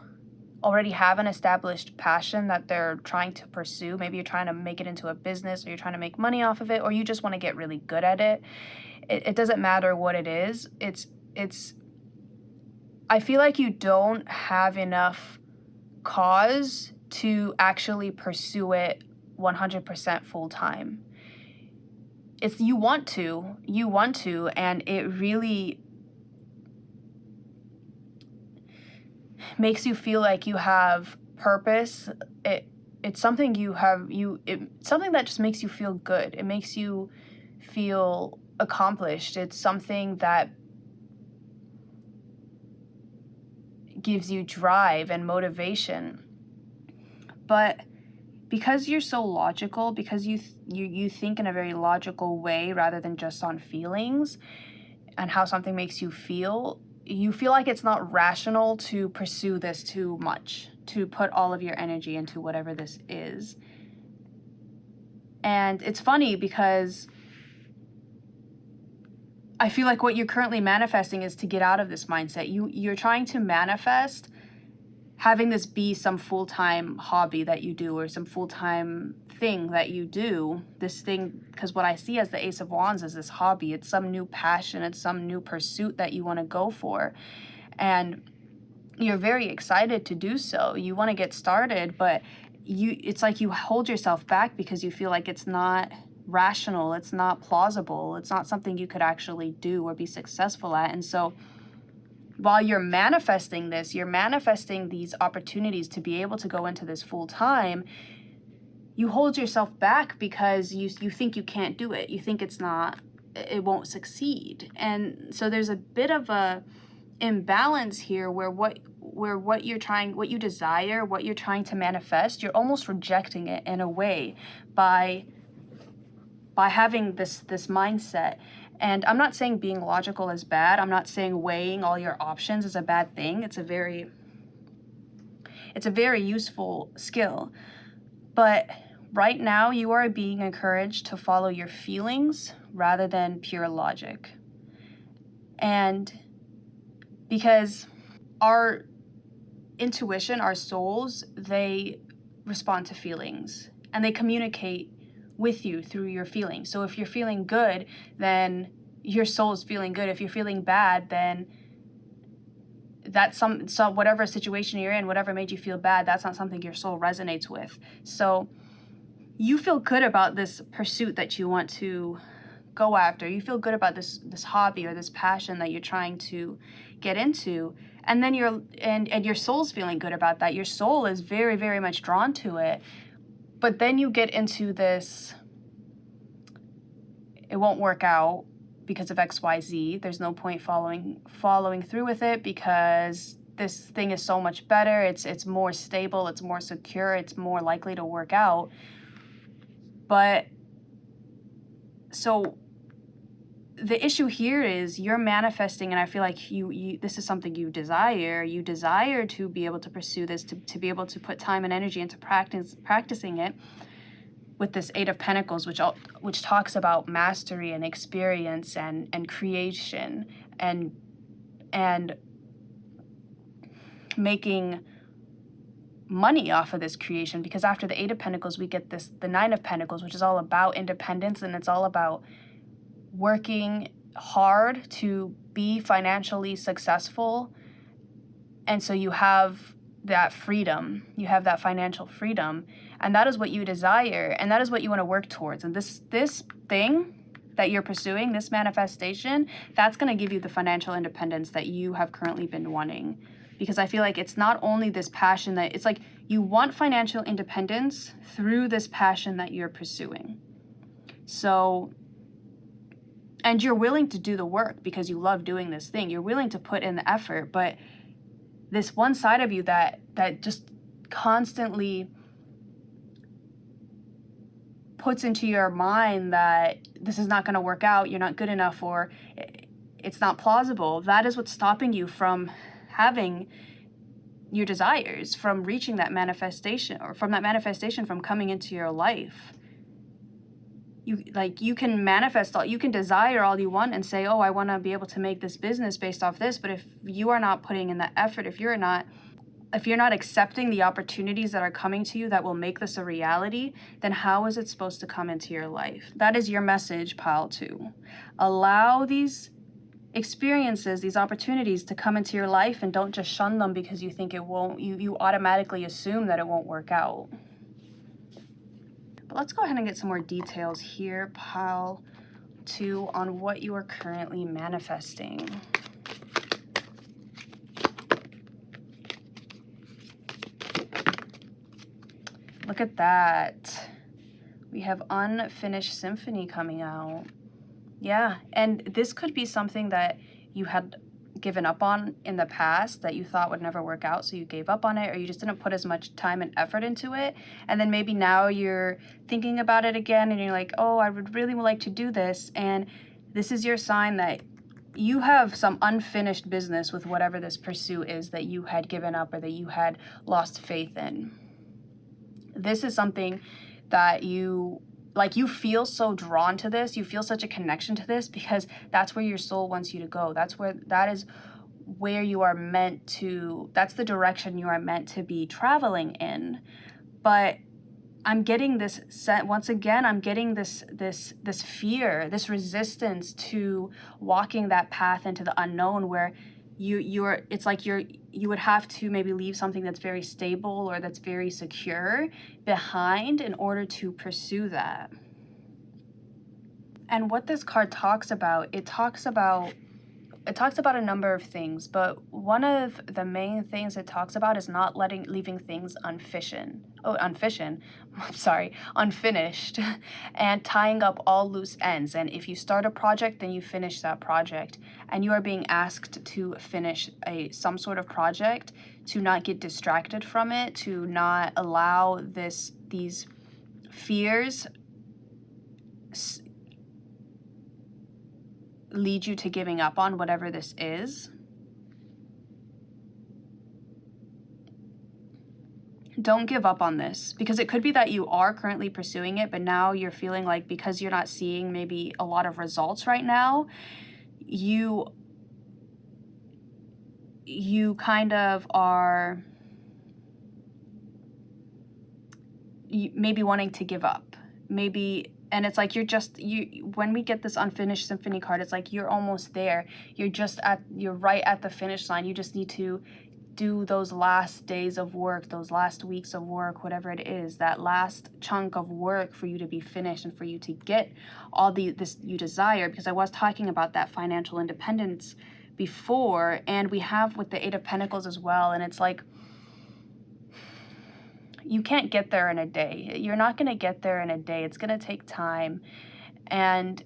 already have an established passion that they're trying to pursue, maybe you're trying to make it into a business, or you're trying to make money off of it, or you just want to get really good at it. It doesn't matter what it is. I feel like you don't have enough cause to actually pursue it 100% full time. You want to, and it really makes you feel like you have purpose. It's something something that just makes you feel good. It makes you feel accomplished. It's something that gives you drive and motivation. But because you're so logical, because you think in a very logical way rather than just on feelings and how something makes you feel like it's not rational to pursue this too much, to put all of your energy into whatever this is. And it's funny because I feel like what you're currently manifesting is to get out of this mindset. You're trying to manifest having this be some full-time hobby that you do, or some full-time thing that you do. This thing, because what I see as the Ace of Wands is this hobby. It's some new passion. It's some new pursuit that you want to go for. And you're very excited to do so. You want to get started, but it's like you hold yourself back because you feel like it's not rational, it's not plausible, it's not something you could actually do or be successful at. And so while you're manifesting this, you're manifesting these opportunities to be able to go into this full time, you hold yourself back because you think you can't do it. You think it won't succeed. And so there's a bit of a imbalance here where what you desire, what you're trying to manifest, you're almost rejecting it in a way by having this mindset. And I'm not saying being logical is bad. I'm not saying weighing all your options is a bad thing. It's a very useful skill. But right now you are being encouraged to follow your feelings rather than pure logic. And because our intuition, our souls, they respond to feelings and they communicate with you through your feelings. So if you're feeling good, then your soul is feeling good. If you're feeling bad, then that's so whatever situation you're in, whatever made you feel bad, that's not something your soul resonates with. So you feel good about this pursuit that you want to go after. You feel good about this hobby or this passion that you're trying to get into. And then your soul's feeling good about that. Your soul is very, very much drawn to it. But then you get into this, it won't work out because of XYZ. There's no point following through with it because this thing is so much better. It's more stable, it's more secure, it's more likely to work out. But so the issue here is you're manifesting, and I feel like you this is something you desire. You desire to be able to pursue this, to be able to put time and energy into practicing it with this Eight of Pentacles, which talks about mastery and experience and creation and making money off of this creation. Because after the Eight of Pentacles, we get the Nine of Pentacles, which is all about independence, and it's all about working hard to be financially successful. And so you have that freedom, you have that financial freedom, and that is what you desire, and that is what you want to work towards. And this thing that you're pursuing, this manifestation, that's going to give you the financial independence that you have currently been wanting. Because I feel like it's not only this passion that, it's like you want financial independence through this passion that you're pursuing. So, and you're willing to do the work because you love doing this thing. You're willing to put in the effort, but this one side of you that just constantly puts into your mind that this is not going to work out, you're not good enough, or it's not plausible, that is what's stopping you from having your desires, from reaching that manifestation, or from that manifestation from coming into your life. You can manifest you can desire all you want and say, oh, I want to be able to make this business based off this, but if you are not putting in the effort, if you're not accepting the opportunities that are coming to you that will make this a reality, then how is it supposed to come into your life? That is your message, pile 2. Allow these experiences, these opportunities to come into your life, and don't just shun them because you think it won't, you automatically assume that it won't work out. But let's go ahead and get some more details here, pile 2, on what you are currently manifesting. Look at that. We have Unfinished Symphony coming out. Yeah, and this could be something that you had given up on in the past that you thought would never work out, so you gave up on it, or you just didn't put as much time and effort into it. And then maybe now you're thinking about it again and you're like, oh, I would really like to do this. And this is your sign that you have some unfinished business with whatever this pursuit is that you had given up or that you had lost faith in. This is something that you like you feel so drawn to this, you feel such a connection to this because that's where your soul wants you to go. That is where you are meant to, that's the direction you are meant to be traveling in. But I'm getting this once again, I'm getting this fear, this resistance to walking that path into the unknown, where it's like you would have to maybe leave something that's very stable or that's very secure behind in order to pursue that. And what this card talks about, it talks about a number of things, but one of the main things it talks about is not leaving things unfinished, and tying up all loose ends. And if you start a project, then you finish that project. And you are being asked to finish some sort of project, to not get distracted from it, to not allow these fears lead you to giving up on whatever this is. Don't give up on this, because it could be that you are currently pursuing it, but now you're feeling like because you're not seeing maybe a lot of results right now, you kind of are maybe wanting to give up. Maybe. And it's like when we get this unfinished symphony card, it's like you're almost there. You're right at the finish line. You just need to do those last days of work, those last weeks of work, whatever it is, that last chunk of work for you to be finished and for you to get all this you desire. Because I was talking about that financial independence before, and we have with the Eight of Pentacles as well. And it's like, you can't get there in a day. You're not going to get there in a day. It's going to take time. And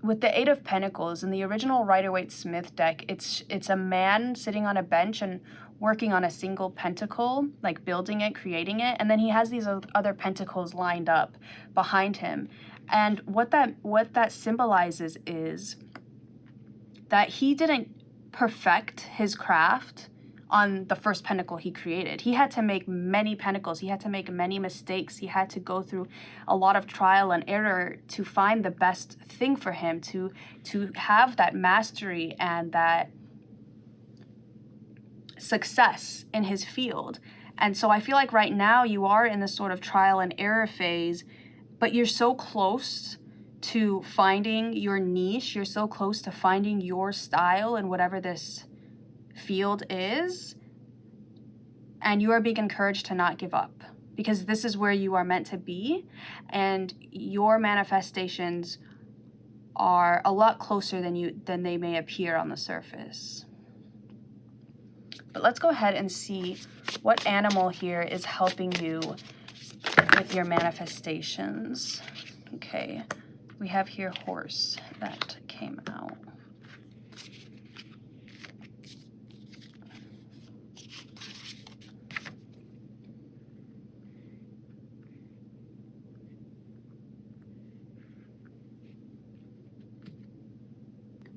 with the Eight of Pentacles in the original Rider-Waite-Smith deck, it's a man sitting on a bench and working on a single pentacle, like building it, creating it, and then he has these other pentacles lined up behind him. And what that symbolizes is that he didn't perfect his craft on the first pentacle he created. He had to make many pentacles. He had to make many mistakes. He had to go through a lot of trial and error to find the best thing for him, to have that mastery and that success in his field. And so I feel like right now you are in this sort of trial and error phase, but you're so close to finding your niche. You're so close to finding your style and whatever this field is, and you are being encouraged to not give up, because this is where you are meant to be, and your manifestations are a lot closer than they may appear on the surface. But let's go ahead and see what animal here is helping you with your manifestations. Okay, we have here horse that came out.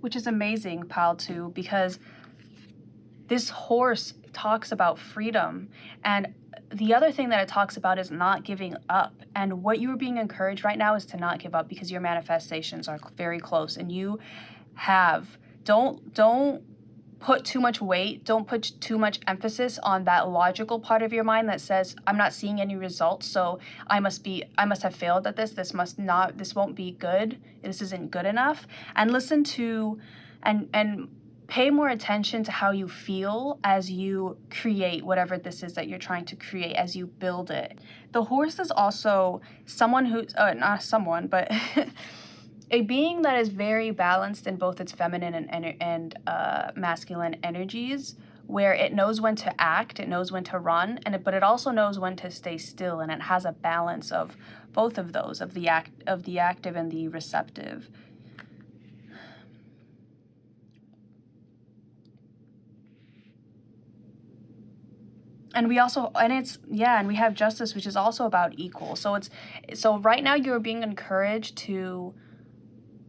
Which is amazing, pile 2, because this horse talks about freedom. And the other thing that it talks about is not giving up. And what you are being encouraged right now is to not give up, because your manifestations are very close. And you have, don't put too much weight, don't put too much emphasis on that logical part of your mind that says, I'm not seeing any results, so I must have failed at this. This won't be good. This isn't good enough. And listen to, and pay more attention to how you feel as you create whatever this is that you're trying to create, as you build it. The horse is also someone who's, not someone, but a being that is very balanced in both its feminine and masculine energies, where it knows when to act, it knows when to run, but it also knows when to stay still, and it has a balance of both of those, of the active and the receptive. And we have justice, which is also about equal. So right now you're being encouraged to,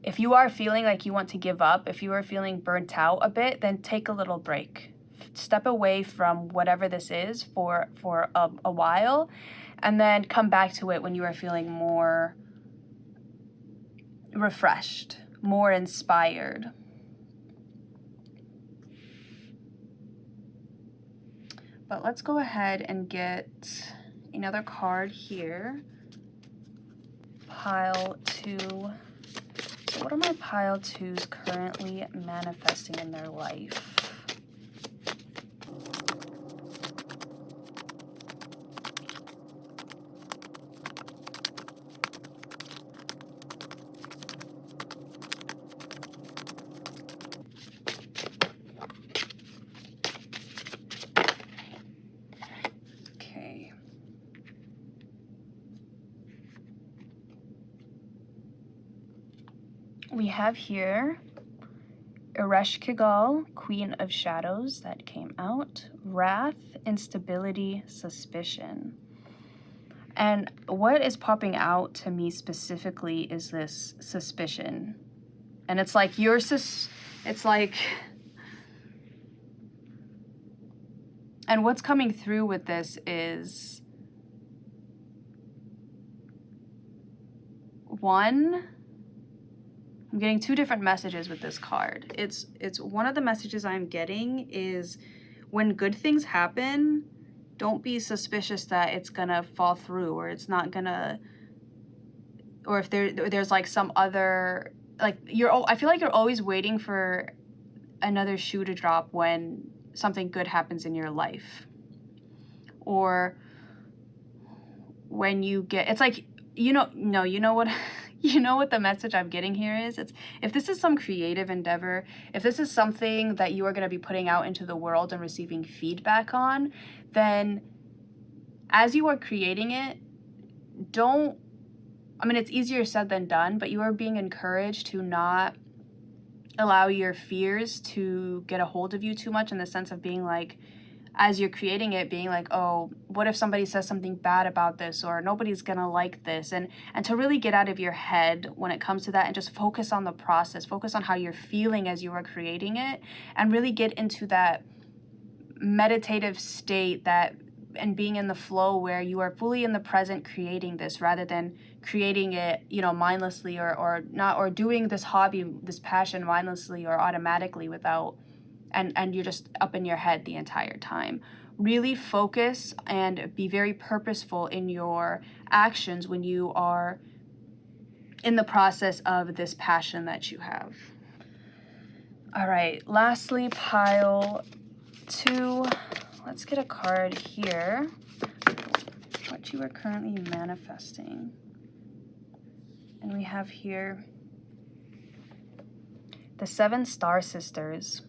if you are feeling like you want to give up, if you are feeling burnt out a bit, then take a little break. step away from whatever this is for a while, and then come back to it when you are feeling more refreshed, more inspired. But let's go ahead and get another card here. Pile 2. So what are my pile 2s currently manifesting in their life? We have here Ereshkigal, Queen of Shadows, that came out. Wrath, Instability, Suspicion. And what is popping out to me specifically is this suspicion. And it's like and what's coming through with this is one, I'm getting two different messages with this card. It's one of the messages I'm getting is when good things happen, don't be suspicious that it's gonna fall through, or it's not gonna, or if there's like some other, like I feel like you're always waiting for another shoe to drop when something good happens in your life, or when you get, it's like, you know what you know what the message I'm getting here is? It's if this is some creative endeavor, if this is something that you are going to be putting out into the world and receiving feedback on, then as you are creating it, it's easier said than done, but you are being encouraged to not allow your fears to get a hold of you too much, in the sense of being like, as you're creating it, being like, oh, what if somebody says something bad about this, or nobody's gonna like this, and to really get out of your head when it comes to that and just focus on the process, focus on how you're feeling as you are creating it, and really get into that meditative state and being in the flow where you are fully in the present creating this, rather than creating it, mindlessly or not, or doing this hobby, this passion mindlessly or automatically without, and you're just up in your head the entire time. Really focus and be very purposeful in your actions when you are in the process of this passion that you have. All right, lastly, pile 2. Let's get a card here. What you are currently manifesting. And we have here the 7 Star Sisters.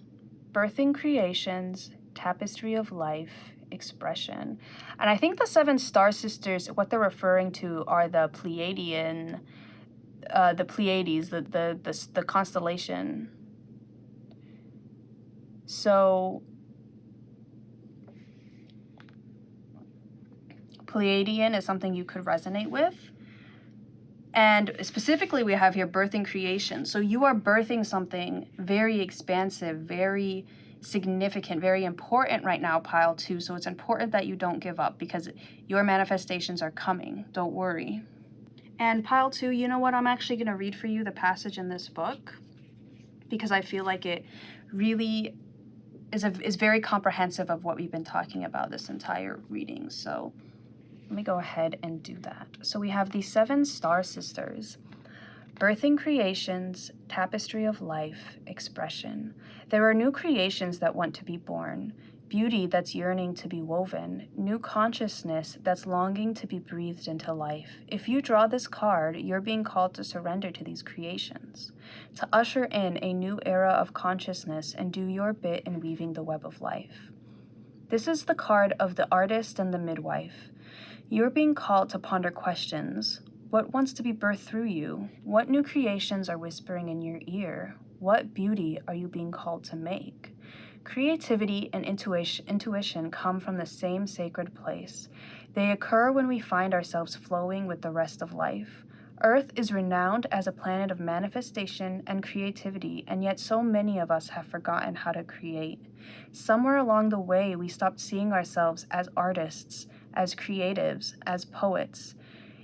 Birthing Creations, Tapestry of Life, Expression. And I think the 7 Star Sisters, what they're referring to are the Pleiadian, the Pleiades, the constellation. So Pleiadian is something you could resonate with. And specifically, we have here birthing creation. So you are birthing something very expansive, very significant, very important right now, pile 2. So it's important that you don't give up, because your manifestations are coming. Don't worry. And pile 2, you know what? I'm actually going to read for you the passage in this book, because I feel like it really is very comprehensive of what we've been talking about this entire reading. So let me go ahead and do that. So we have the 7 Star Sisters. Birthing Creations, Tapestry of Life, Expression. There are new creations that want to be born, beauty that's yearning to be woven, new consciousness that's longing to be breathed into life. If you draw this card, you're being called to surrender to these creations, to usher in a new era of consciousness and do your bit in weaving the web of life. This is the card of the artist and the midwife. You're being called to ponder questions. What wants to be birthed through you? What new creations are whispering in your ear? What beauty are you being called to make? Creativity and intuition come from the same sacred place. They occur when we find ourselves flowing with the rest of life. Earth is renowned as a planet of manifestation and creativity, and yet so many of us have forgotten how to create. Somewhere along the way, we stopped seeing ourselves as artists, as creatives, as poets.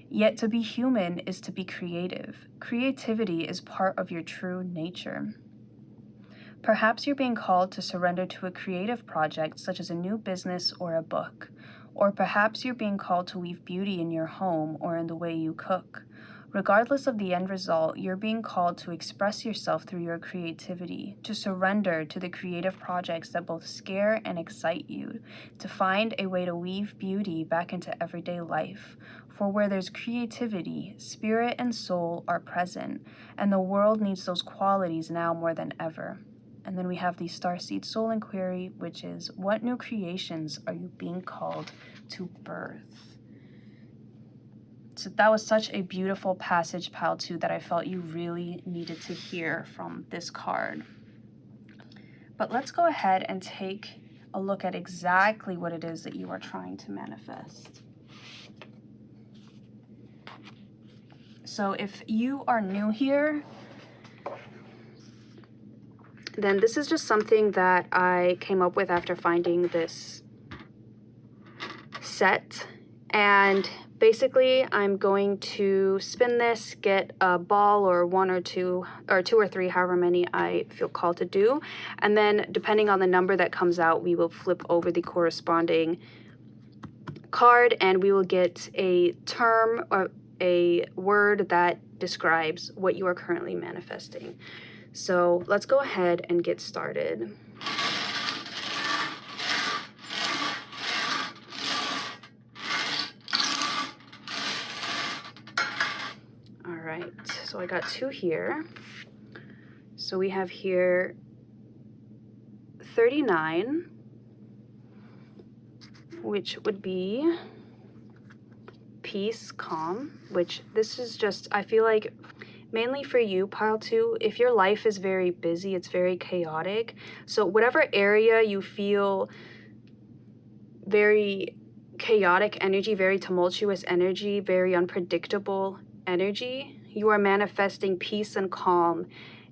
Yet to be human is to be creative. Creativity is part of your true nature. Perhaps you're being called to surrender to a creative project such as a new business or a book. Or perhaps you're being called to weave beauty in your home or in the way you cook. Regardless of the end result, you're being called to express yourself through your creativity, to surrender to the creative projects that both scare and excite you, to find a way to weave beauty back into everyday life. For where there's creativity, spirit and soul are present, and the world needs those qualities now more than ever. And then we have the Starseed Soul Inquiry, which is, what new creations are you being called to birth? So that was such a beautiful passage, Pile 2, that I felt you really needed to hear from this card. But let's go ahead and take a look at exactly what it is that you are trying to manifest. So if you are new here, then this is just something that I came up with after finding this set. And basically, I'm going to spin this, get a ball or one or two or three, however many I feel called to do. And then depending on the number that comes out, we will flip over the corresponding card and we will get a term or a word that describes what you are currently manifesting. So let's go ahead and get started. So I got 2 here. So we have here 39, which would be peace, calm, which this is just, I feel like, mainly for you, Pile 2, if your life is very busy, it's very chaotic. So whatever area you feel very chaotic energy, very tumultuous energy, very unpredictable energy, you are manifesting peace and calm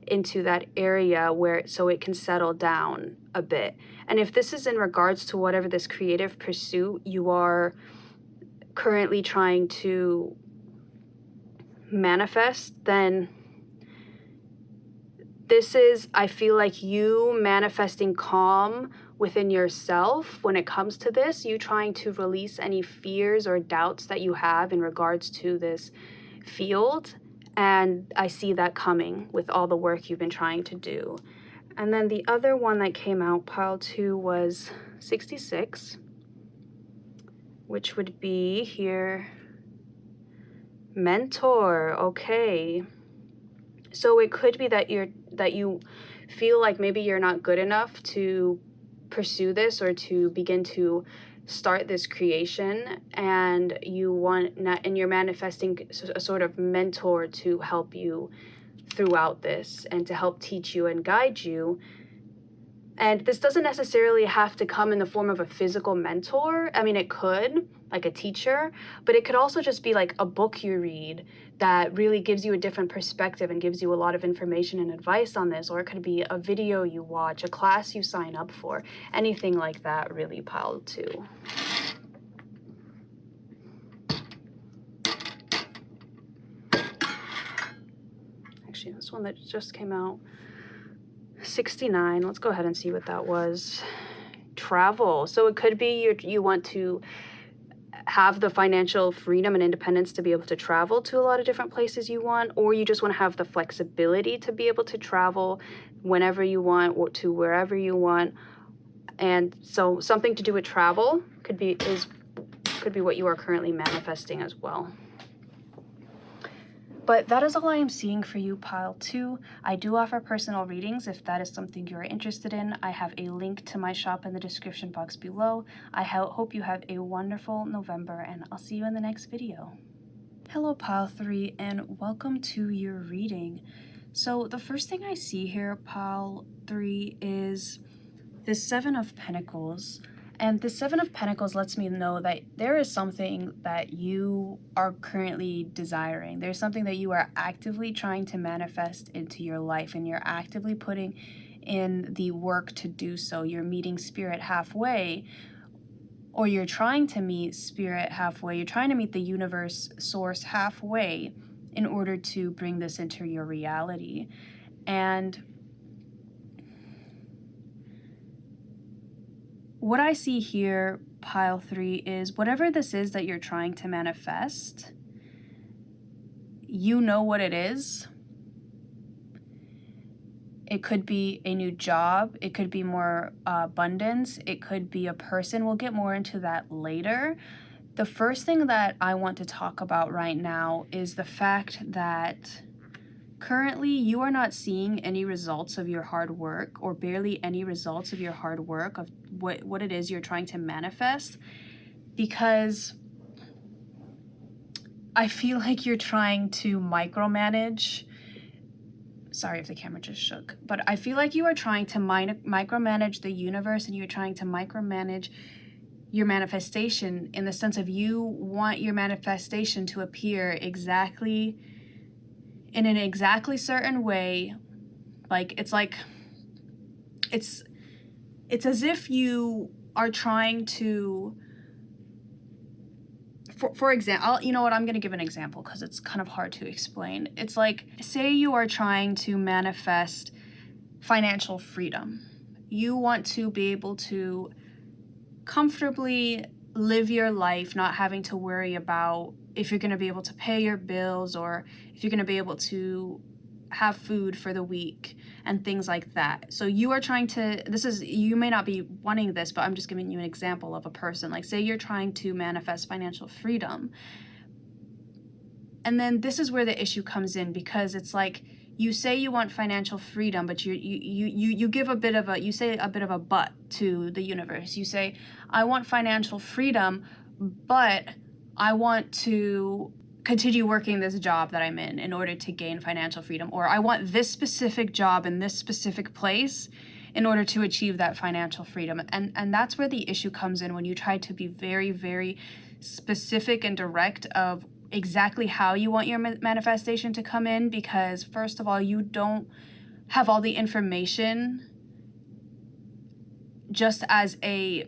into that area so it can settle down a bit. And if this is in regards to whatever this creative pursuit you are currently trying to manifest, then this is, I feel like, you manifesting calm within yourself when it comes to this, you trying to release any fears or doubts that you have in regards to this field. And I see that coming with all the work you've been trying to do. And then the other one that came out, Pile 2, was 66, which would be here, mentor. Okay. So it could be that you feel like maybe you're not good enough to pursue this or to begin to start this creation, and you're manifesting a sort of mentor to help you throughout this and to help teach you and guide you. And this doesn't necessarily have to come in the form of a physical mentor. I mean, it could, like a teacher, but it could also just be like a book you read that really gives you a different perspective and gives you a lot of information and advice on this. Or it could be a video you watch, a class you sign up for, anything like that, really, Pile 2. Actually, this one that just came out, 69. Let's go ahead and see what that was. Travel. So it could be you want to have the financial freedom and independence to be able to travel to a lot of different places you want, or you just want to have the flexibility to be able to travel whenever you want or to wherever you want. And so something to do with travel could be what you are currently manifesting as well. But that is all I am seeing for you, Pile 2. I do offer personal readings if that is something you're interested in. I have a link to my shop in the description box below. I hope you have a wonderful November, and I'll see you in the next video. Hello, Pile 3, and welcome to your reading. So the first thing I see here, Pile 3, is the 7 of Pentacles. And the Seven of Pentacles lets me know that there is something that you are currently desiring. There's something that you are actively trying to manifest into your life, and you're actively putting in the work to do so. You're meeting spirit halfway, or you're trying to meet spirit halfway. You're trying to meet the universe source halfway in order to bring this into your reality. And what I see here, pile 3, is whatever this is that you're trying to manifest, you know what it is. It could be a new job. It could be more abundance. It could be a person. We'll get more into that later. The first thing that I want to talk about right now is the fact that currently you are not seeing any results of your hard work, or barely any results of your hard work, of what it is you're trying to manifest, because I feel like you're trying to micromanage. Sorry if the camera just shook, but I feel like you are trying to micromanage the universe, and you're trying to micromanage your manifestation, in the sense of you want your manifestation to appear exactly in an exactly certain way. It's as if you are trying to, for example, you know what, I'm going to give an example because it's kind of hard to explain. It's like, say you are trying to manifest financial freedom. You want to be able to comfortably live your life, not having to worry about if you're going to be able to pay your bills, or if you're going to be able to have food for the week and things like that. So you are trying to, you may not be wanting this, but I'm just giving you an example of a person. Like, say you're trying to manifest financial freedom. And then this is where the issue comes in, because it's like, you say you want financial freedom, but you give a bit of a, you say a bit of a but to the universe. You say, I want financial freedom, but I want to continue working this job that I'm in order to gain financial freedom. Or I want this specific job in this specific place in order to achieve that financial freedom. And that's where the issue comes in, when you try to be very, very specific and direct of exactly how you want your manifestation to come in, because first of all, you don't have all the information just as a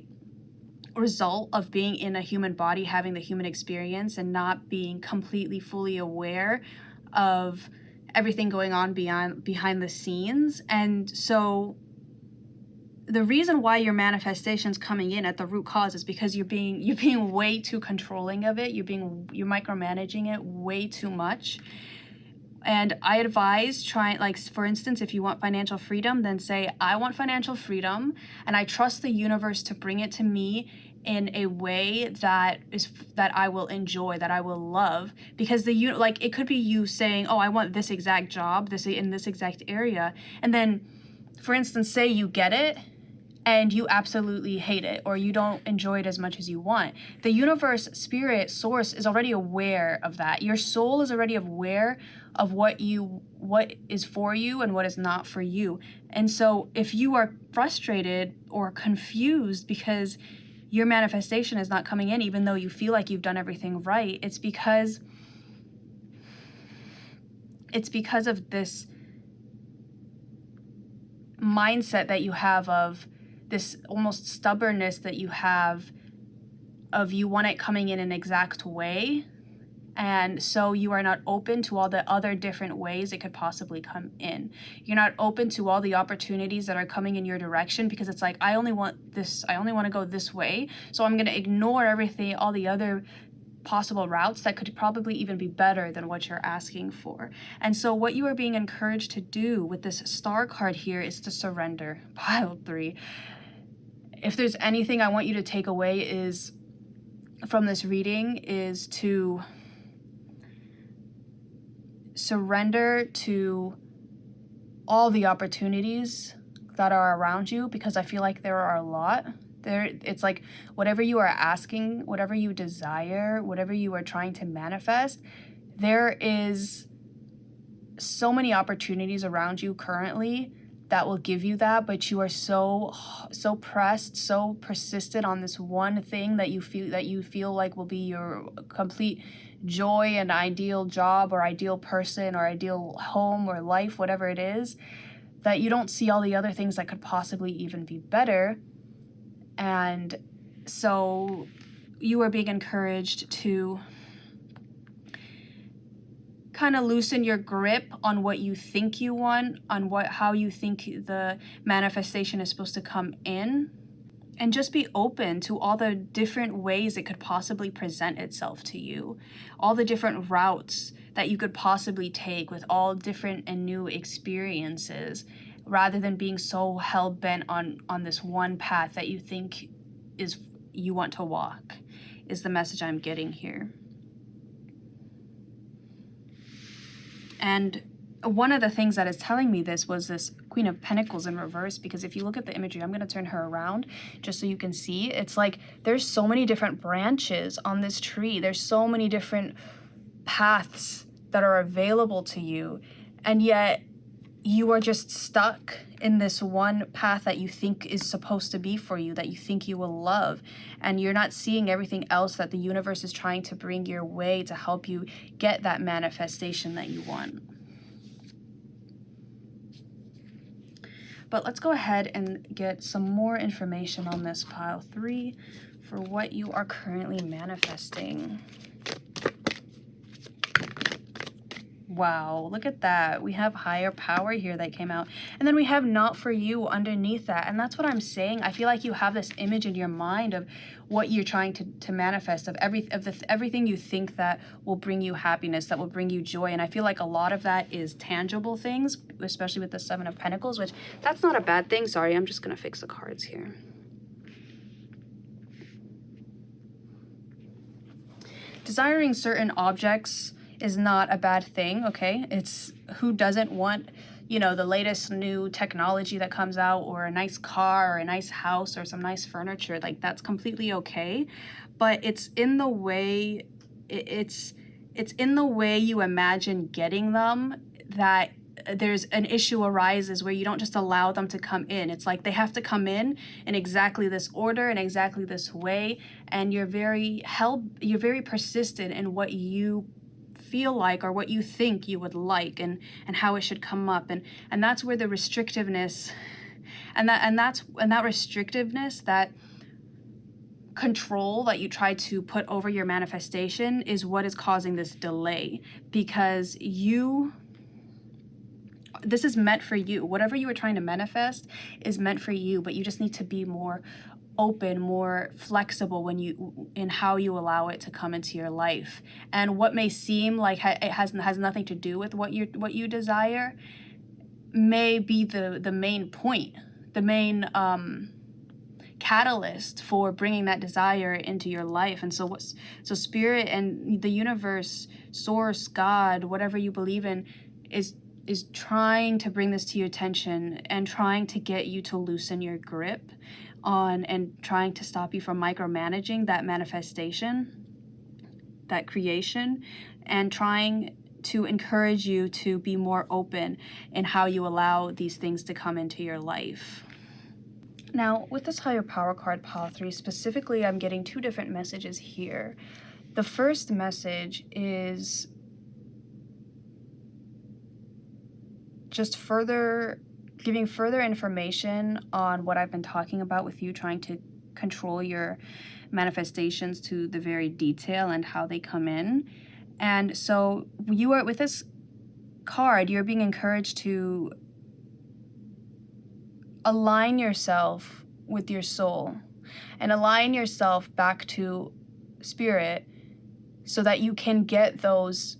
result of being in a human body, having the human experience, and not being completely fully aware of everything going on behind the scenes. And so the reason why your manifestation's coming in at the root cause is because you're being way too controlling of it. You're micromanaging it way too much. And I advise trying, like, for instance, if you want financial freedom, then say, I want financial freedom, and I trust the universe to bring it to me in a way that I will enjoy, that I will love. Because it could be you saying, oh, I want this exact job, in this exact area, and then, for instance, say you get it and you absolutely hate it, or you don't enjoy it as much as you want. The universe, spirit, source is already aware of that. Your soul is already aware of what is for you and what is not for you. And so if you are frustrated or confused because your manifestation is not coming in, even though you feel like you've done everything right, it's because of this mindset that you have, of this almost stubbornness that you have, of you want it coming in an exact way. And so you are not open to all the other different ways it could possibly come in. You're not open to all the opportunities that are coming in your direction, because it's like, I only want to go this way. So I'm going to ignore everything, all the other possible routes that could probably even be better than what you're asking for. And so what you are being encouraged to do with this star card here is to surrender. Pile 3. If there's anything I want you to take away from this reading, is to surrender to all the opportunities that are around you, because I feel like there are a lot. It's like, whatever you are asking, whatever you desire, whatever you are trying to manifest, there is so many opportunities around you currently that will give you that, but you are so pressed, so persistent on this one thing that you feel like will be your complete joy and ideal job or ideal person or ideal home or life, whatever it is, that you don't see all the other things that could possibly even be better. And so you are being encouraged to kind of loosen your grip on what you think you want, on how you think the manifestation is supposed to come in, and just be open to all the different ways it could possibly present itself to you, all the different routes that you could possibly take with all different and new experiences, rather than being so hell-bent on this one path that you think is you want to walk, is the message I'm getting here. And one of the things that is telling me this was this Queen of Pentacles in reverse, because if you look at the imagery, I'm going to turn her around just so you can see. It's like there's so many different branches on this tree. There's so many different paths that are available to you, and yet you are just stuck in this one path that you think is supposed to be for you, that you think you will love, and you're not seeing everything else that the universe is trying to bring your way to help you get that manifestation that you want. But let's go ahead and get some more information on this pile 3 for what you are currently manifesting. Wow, look at that. We have higher power here that came out. And then we have not for you underneath that. And that's what I'm saying. I feel like you have this image in your mind of what you're trying to manifest, of everything you think that will bring you happiness, that will bring you joy. And I feel like a lot of that is tangible things, especially with the 7 of Pentacles, which that's not a bad thing. Sorry, I'm just going to fix the cards here. Desiring certain objects is not a bad thing, okay? It's who doesn't want, you know, the latest new technology that comes out, or a nice car or a nice house or some nice furniture. Like, that's completely okay. But it's in the way, it's in the way you imagine getting them that there's an issue arises where you don't just allow them to come in. It's like they have to come in exactly this order and exactly this way, and you're very persistent in what you feel like or what you think you would like, and how it should come up, and that's where the restrictiveness and that restrictiveness, that control that you try to put over your manifestation, is what is causing this delay, because this is meant for you. Whatever you were trying to manifest is meant for you, but you just need to be more open, more flexible in how you allow it to come into your life. And what may seem like it has nothing to do with what you desire may be the main point, the main catalyst for bringing that desire into your life. And so Spirit and the universe, source, God, whatever you believe in, is trying to bring this to your attention and trying to get you to loosen your grip on, and trying to stop you from micromanaging that manifestation, that creation, and trying to encourage you to be more open in how you allow these things to come into your life. Now, with this higher power card, pile 3, specifically, I'm getting 2 different messages here. The first message is just giving further information on what I've been talking about with you trying to control your manifestations to the very detail and how they come in. And so you are, with this card, you're being encouraged to align yourself with your soul and align yourself back to Spirit, so that you can get those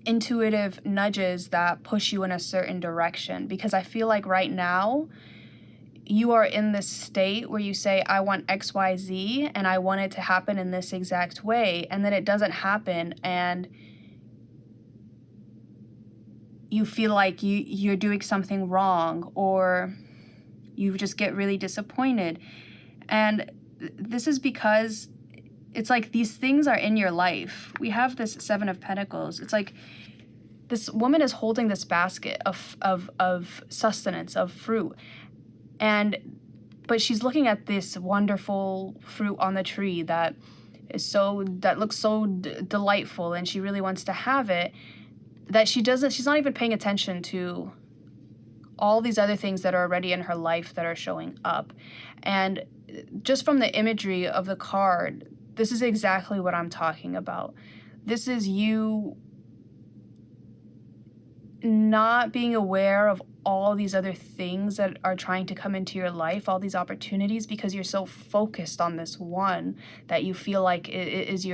intuitive nudges that push you in a certain direction. Because I feel like right now you are in this state where you say, I want XYZ and I want it to happen in this exact way, and then it doesn't happen, and you feel like you're doing something wrong, or you just get really disappointed. And this is because it's like these things are in your life. We have this 7 of Pentacles. It's like this woman is holding this basket of sustenance, of fruit, but she's looking at this wonderful fruit on the tree that looks so delightful, and she really wants to have it, that she's not even paying attention to all these other things that are already in her life that are showing up. And just from the imagery of the card, this is exactly what I'm talking about. This is you not being aware of all these other things that are trying to come into your life, all these opportunities, because you're so focused on this one that you feel like is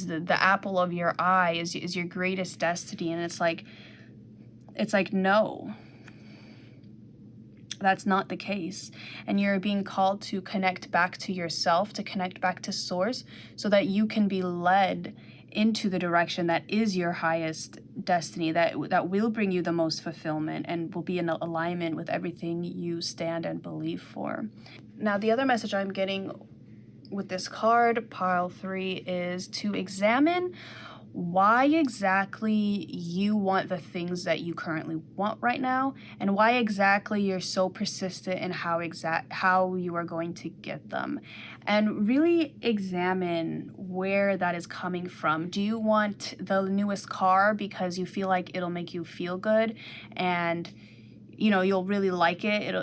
the apple of your eye, is your greatest destiny. And it's like no, that's not the case. And you're being called to connect back to yourself, to connect back to source, so that you can be led into the direction that is your highest destiny, that will bring you the most fulfillment and will be in alignment with everything you stand and believe for. Now, the other message I'm getting with this card, pile 3, is to examine why exactly you want the things that you currently want right now, and why exactly you're so persistent in how you are going to get them, and really examine where that is coming from. Do you want the newest car because you feel like it'll make you feel good and you'll really like it,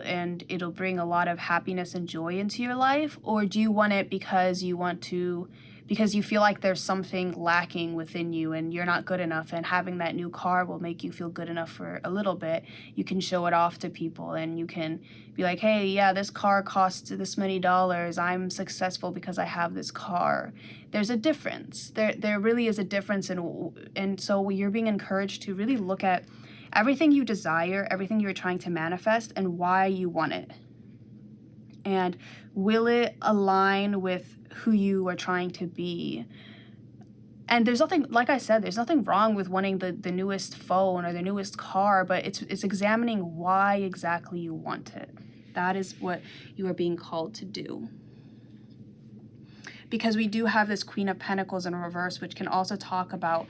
it'll bring a lot of happiness and joy into your life? Or do you want it because you feel like there's something lacking within you and you're not good enough, and having that new car will make you feel good enough for a little bit? You can show it off to people and you can be like, hey, yeah, this car costs this many dollars. I'm successful because I have this car. There's a difference. There really is a difference. And so you're being encouraged to really look at everything you desire, everything you're trying to manifest, and why you want it. And will it align with who you are trying to be? And there's nothing, like I said, there's nothing wrong with wanting the newest phone or the newest car, but it's examining why exactly you want it. That is what you are being called to do. Because we do have this Queen of Pentacles in reverse, which can also talk about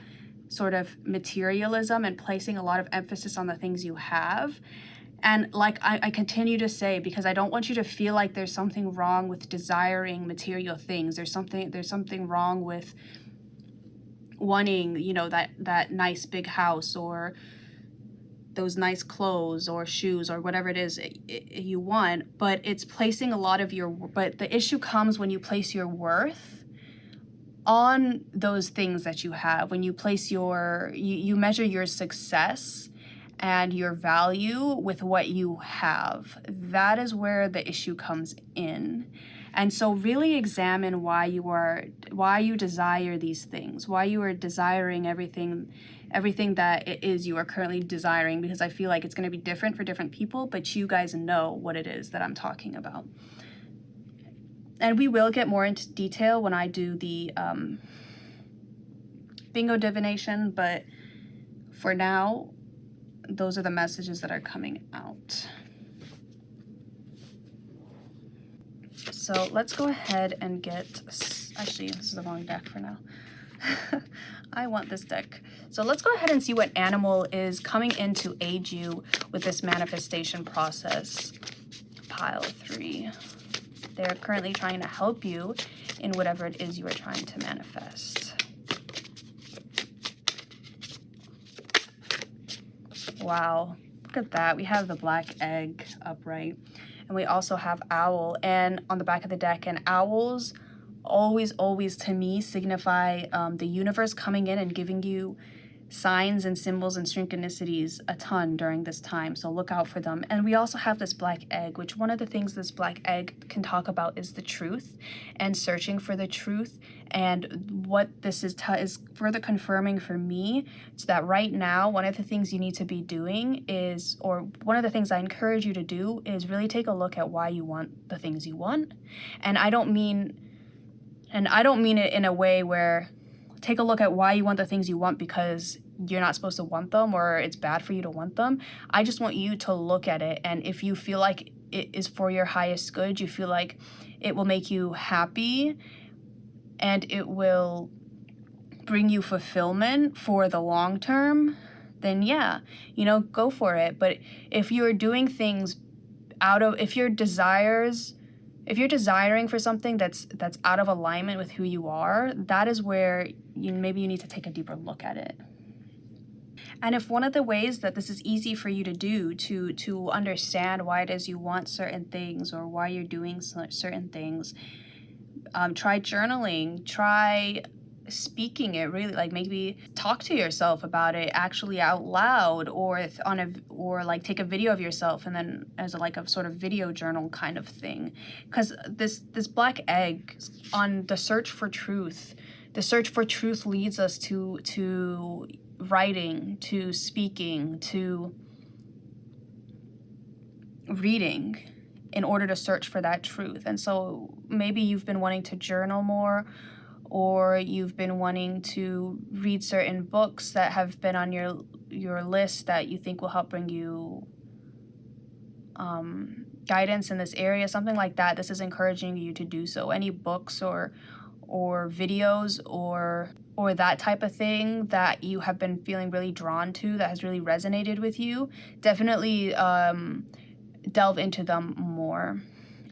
sort of materialism and placing a lot of emphasis on the things you have. And like I continue to say, because I don't want you to feel like there's something wrong with desiring material things. There's something wrong with wanting, that nice big house or those nice clothes or shoes or whatever it is you want. But it's placing a lot of but the issue comes when you place your worth on those things that you have. When you place you measure your success and your value with what you have. That is where the issue comes in. And so really examine why you desire these things, why you are desiring everything that it is you are currently desiring, because I feel like it's going to be different for different people, but you guys know what it is that I'm talking about. And we will get more into detail when I do the bingo divination, but for now, those are the messages that are coming out. So let's go ahead and actually, this is the wrong deck for now. I want this deck. So let's go ahead and see what animal is coming in to aid you with this manifestation process. Pile 3. They're currently trying to help you in whatever it is you are trying to manifest. Wow, look at that. We have the black egg upright, and we also have owl and on the back of the deck. And owls always to me signify the universe coming in and giving you signs and symbols and synchronicities a ton during this time, so look out for them. And we also have this black egg, which one of the things this black egg can talk about is the truth and searching for the truth. And what this is further confirming for me is that right now, one of the things you need to be doing or one of the things I encourage you to do is really take a look at why you want the things you want. And I don't mean it in a way where take a look at why you want the things you want because you're not supposed to want them or it's bad for you to want them. I just want you to look at it, and if you feel like it is for your highest good, you feel like it will make you happy and it will bring you fulfillment for the long term, then yeah, go for it. But if you're doing things if you're desiring for something that's out of alignment with who you are, that is where maybe you need to take a deeper look at it. And if one of the ways that this is easy for you to do to understand why it is you want certain things or why you're doing certain things, try journaling, try speaking it, really, like maybe talk to yourself about it actually out loud, or like take a video of yourself and then as a sort of video journal kind of thing. Because this black egg on the search for truth leads us to writing, to speaking, to reading in order to search for that truth. And so maybe you've been wanting to journal more, or you've been wanting to read certain books that have been on your list that you think will help bring you guidance in this area, something like that. This is encouraging you to do so. Any books or videos or that type of thing that you have been feeling really drawn to, that has really resonated with you, definitely delve into them more.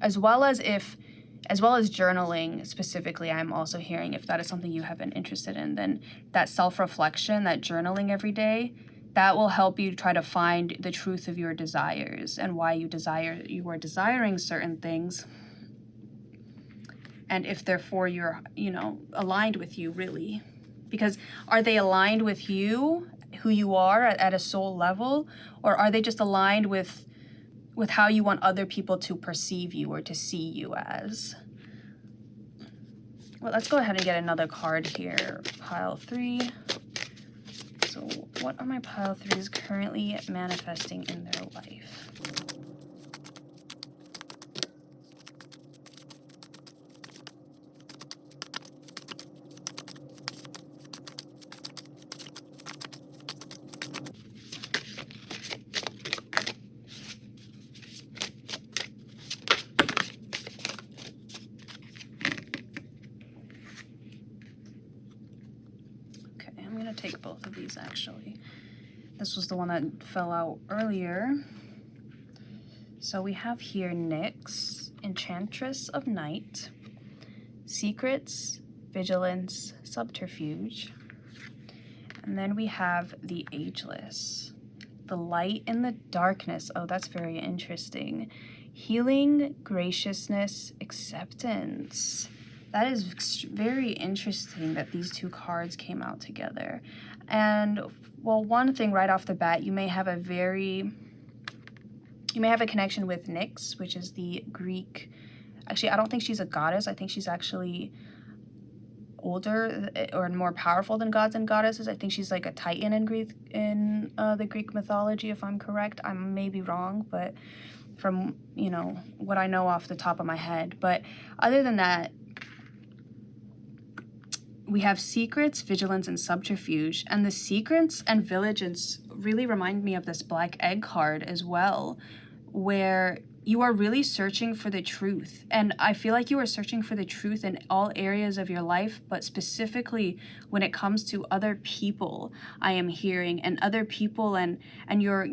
As well as journaling specifically, I'm also hearing, if that is something you have been interested in, then that self-reflection, that journaling every day, that will help you try to find the truth of your desires and why you are desiring certain things, and if therefore you're aligned with you, really. Because are they aligned with you, who you are at a soul level, or are they just aligned with how you want other people to perceive you or to see you as? Well, let's go ahead and get another card here. Pile 3. So what are my pile 3s currently manifesting in their life? Take both of these, actually. This was the one that fell out earlier. So we have here Nyx, Enchantress of Night, Secrets, Vigilance, Subterfuge. And then we have the Ageless, the Light in the Darkness. Oh, that's very interesting. Healing, Graciousness, Acceptance. That is very interesting that these two cards came out together. And, well, one thing right off the bat, you may have a connection with Nyx, which is the Greek. Actually, I don't think she's a goddess. I think she's actually older or more powerful than gods and goddesses. I think she's like a Titan in the Greek mythology, if I'm correct. I may be wrong, but from, what I know off the top of my head. But other than that, we have Secrets, Vigilance, and Subterfuge. And the Secrets and Vigilance really remind me of this Black Egg card as well, where you are really searching for the truth. And I feel like you are searching for the truth in all areas of your life, but specifically when it comes to other people, I am hearing, and other people and your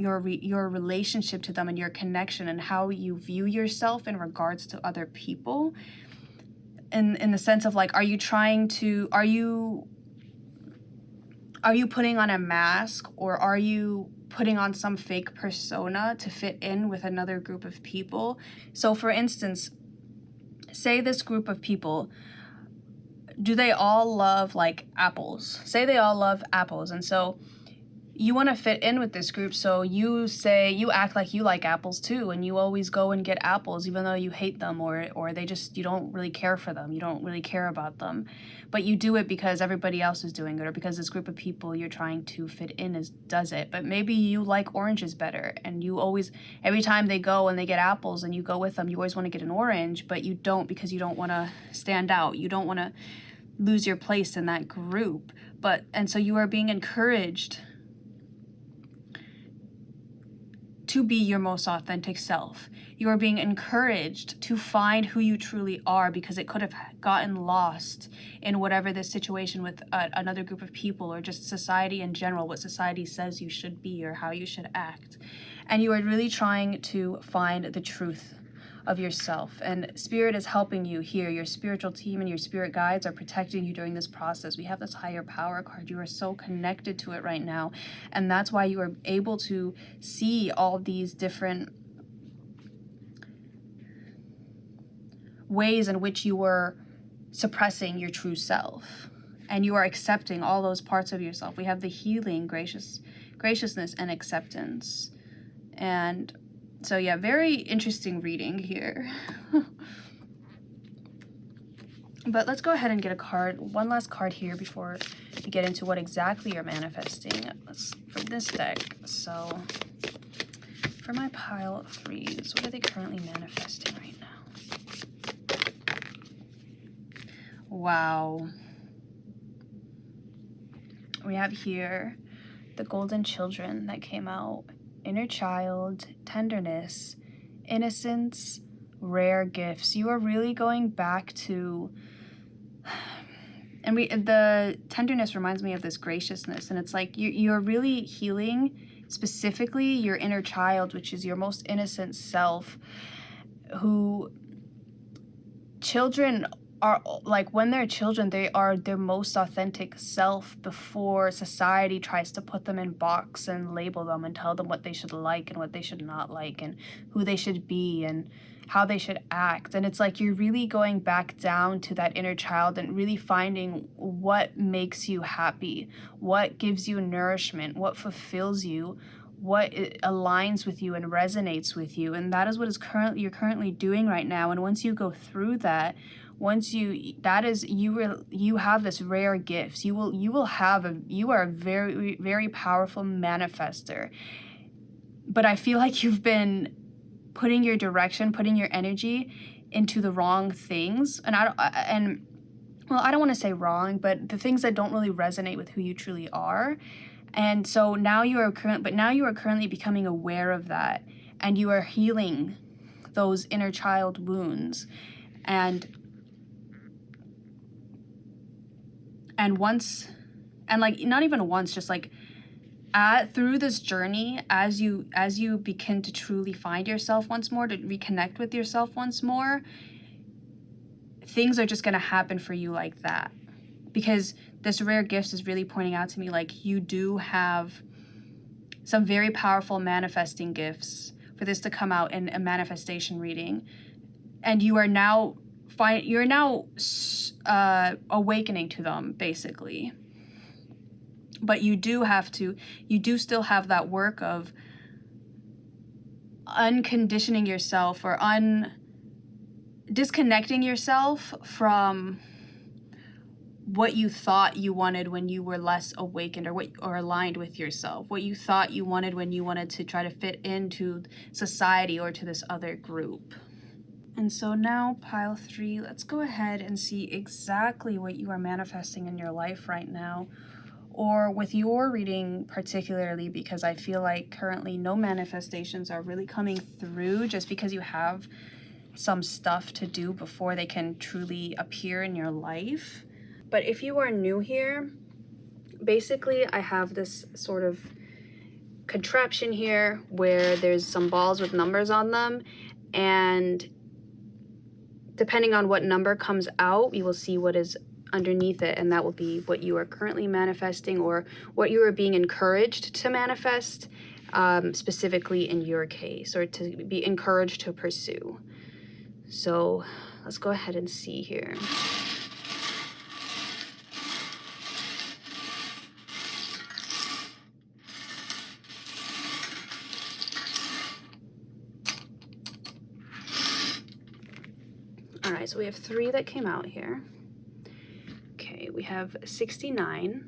relationship to them and your connection and how you view yourself in regards to other people. In the sense of like, are you putting on a mask, or are you putting on some fake persona to fit in with another group of people? So for instance, say this group of people, do they all love like apples? Say they all love apples, and so you want to fit in with this group, so you act like you like apples too, and you always go and get apples even though you hate them, or you don't really care for them, you don't really care about them, but you do it because everybody else is doing it, or because this group of people you're trying to fit in does it. But maybe you like oranges better, and you always, every time they go and they get apples and you go with them, you always want to get an orange, but you don't, because you don't want to stand out, you don't want to lose your place in that group. And so you are being encouraged to be your most authentic self. You are being encouraged to find who you truly are, because it could have gotten lost in whatever this situation with another group of people, or just society in general, what society says you should be or how you should act. And you are really trying to find the truth of yourself, and Spirit is helping you here. Your spiritual team and your spirit guides are protecting you during this process. We have this higher power card. You are so connected to it right now, and that's why you are able to see all these different ways in which you were suppressing your true self, and you are accepting all those parts of yourself. We have the healing, graciousness, and acceptance. And so yeah, very interesting reading here. But let's go ahead and get a card, one last card here before we get into what exactly you're manifesting for this deck. So for my pile of threes, what are they currently manifesting right now? Wow. We have here the golden children that came out. Inner child, tenderness, innocence, rare gifts. You are really going back to, and the tenderness reminds me of this graciousness, and it's like you're really healing specifically your inner child, which is your most innocent self, who children are like, when they're children, they are their most authentic self before society tries to put them in box and label them and tell them what they should like and what they should not like and who they should be and how they should act. And it's like you're really going back down to that inner child and really finding what makes you happy, what gives you nourishment, what fulfills you, what aligns with you and resonates with you. And that is what you're currently doing right now. And once you go through that, you have this rare gifts. You are a very, very powerful manifester. But I feel like you've been putting your direction, putting your energy into the wrong things. And I don't want to say wrong, but the things that don't really resonate with who you truly are. And so now you are currently becoming aware of that, and you are healing those inner child wounds. And once, and like not even once, just like through this journey, as you begin to truly find yourself once more, to reconnect with yourself once more, things are just going to happen for you like that. Because this rare gifts is really pointing out to me like you do have some very powerful manifesting gifts for this to come out in a manifestation reading, and you are now awakening to them, basically. But you do still have that work of unconditioning yourself or disconnecting yourself from what you thought you wanted when you were less awakened, or aligned with yourself, what you thought you wanted when you wanted to try to fit into society or to this other group. And so now, pile 3, let's go ahead and see exactly what you are manifesting in your life right now, or with your reading particularly, because I feel like currently no manifestations are really coming through, just because you have some stuff to do before they can truly appear in your life. But if you are new here, basically I have this sort of contraption here where there's some balls with numbers on them, and depending on what number comes out, you will see what is underneath it, and that will be what you are currently manifesting, or what you are being encouraged to manifest, specifically in your case, or to be encouraged to pursue. So let's go ahead and see here. All right, so we have 3 that came out here. Okay, we have 69,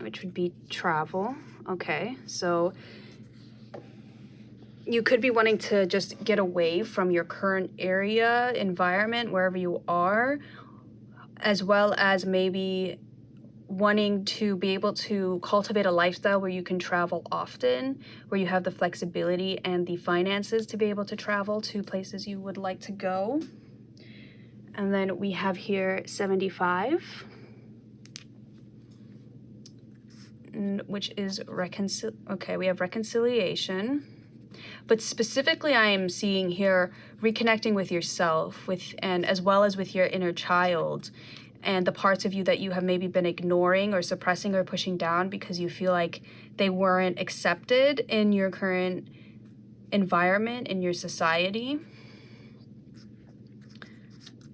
which would be travel. Okay, so you could be wanting to just get away from your current area, environment, wherever you are, as well as maybe wanting to be able to cultivate a lifestyle where you can travel often, where you have the flexibility and the finances to be able to travel to places you would like to go. And then we have here 75, which is we have reconciliation. But specifically, I am seeing here reconnecting with yourself, and as well as with your inner child, and the parts of you that you have maybe been ignoring or suppressing or pushing down because you feel like they weren't accepted in your current environment, in your society.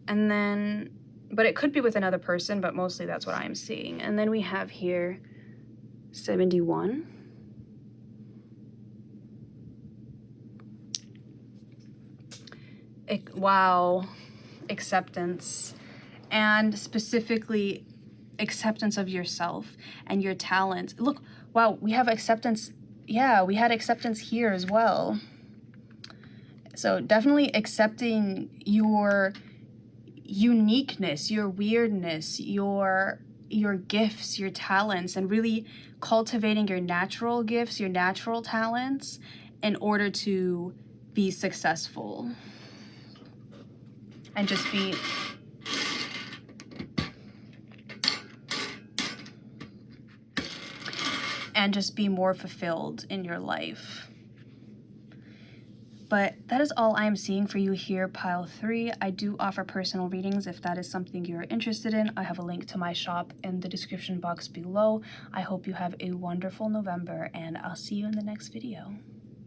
And then, but it could be with another person, but mostly that's what I'm seeing. And then we have here 71. Wow, acceptance. And specifically acceptance of yourself and your talents. Look, wow, we have acceptance. Yeah, we had acceptance here as well. So definitely accepting your uniqueness, your weirdness, your gifts, your talents, and really cultivating your natural gifts, your natural talents in order to be successful. And just be more fulfilled in your life. But that is all I'm seeing for you here, pile 3. I do offer personal readings if that is something you're interested in. I have a link to my shop in the description box below. I hope you have a wonderful November, and I'll see you in the next video.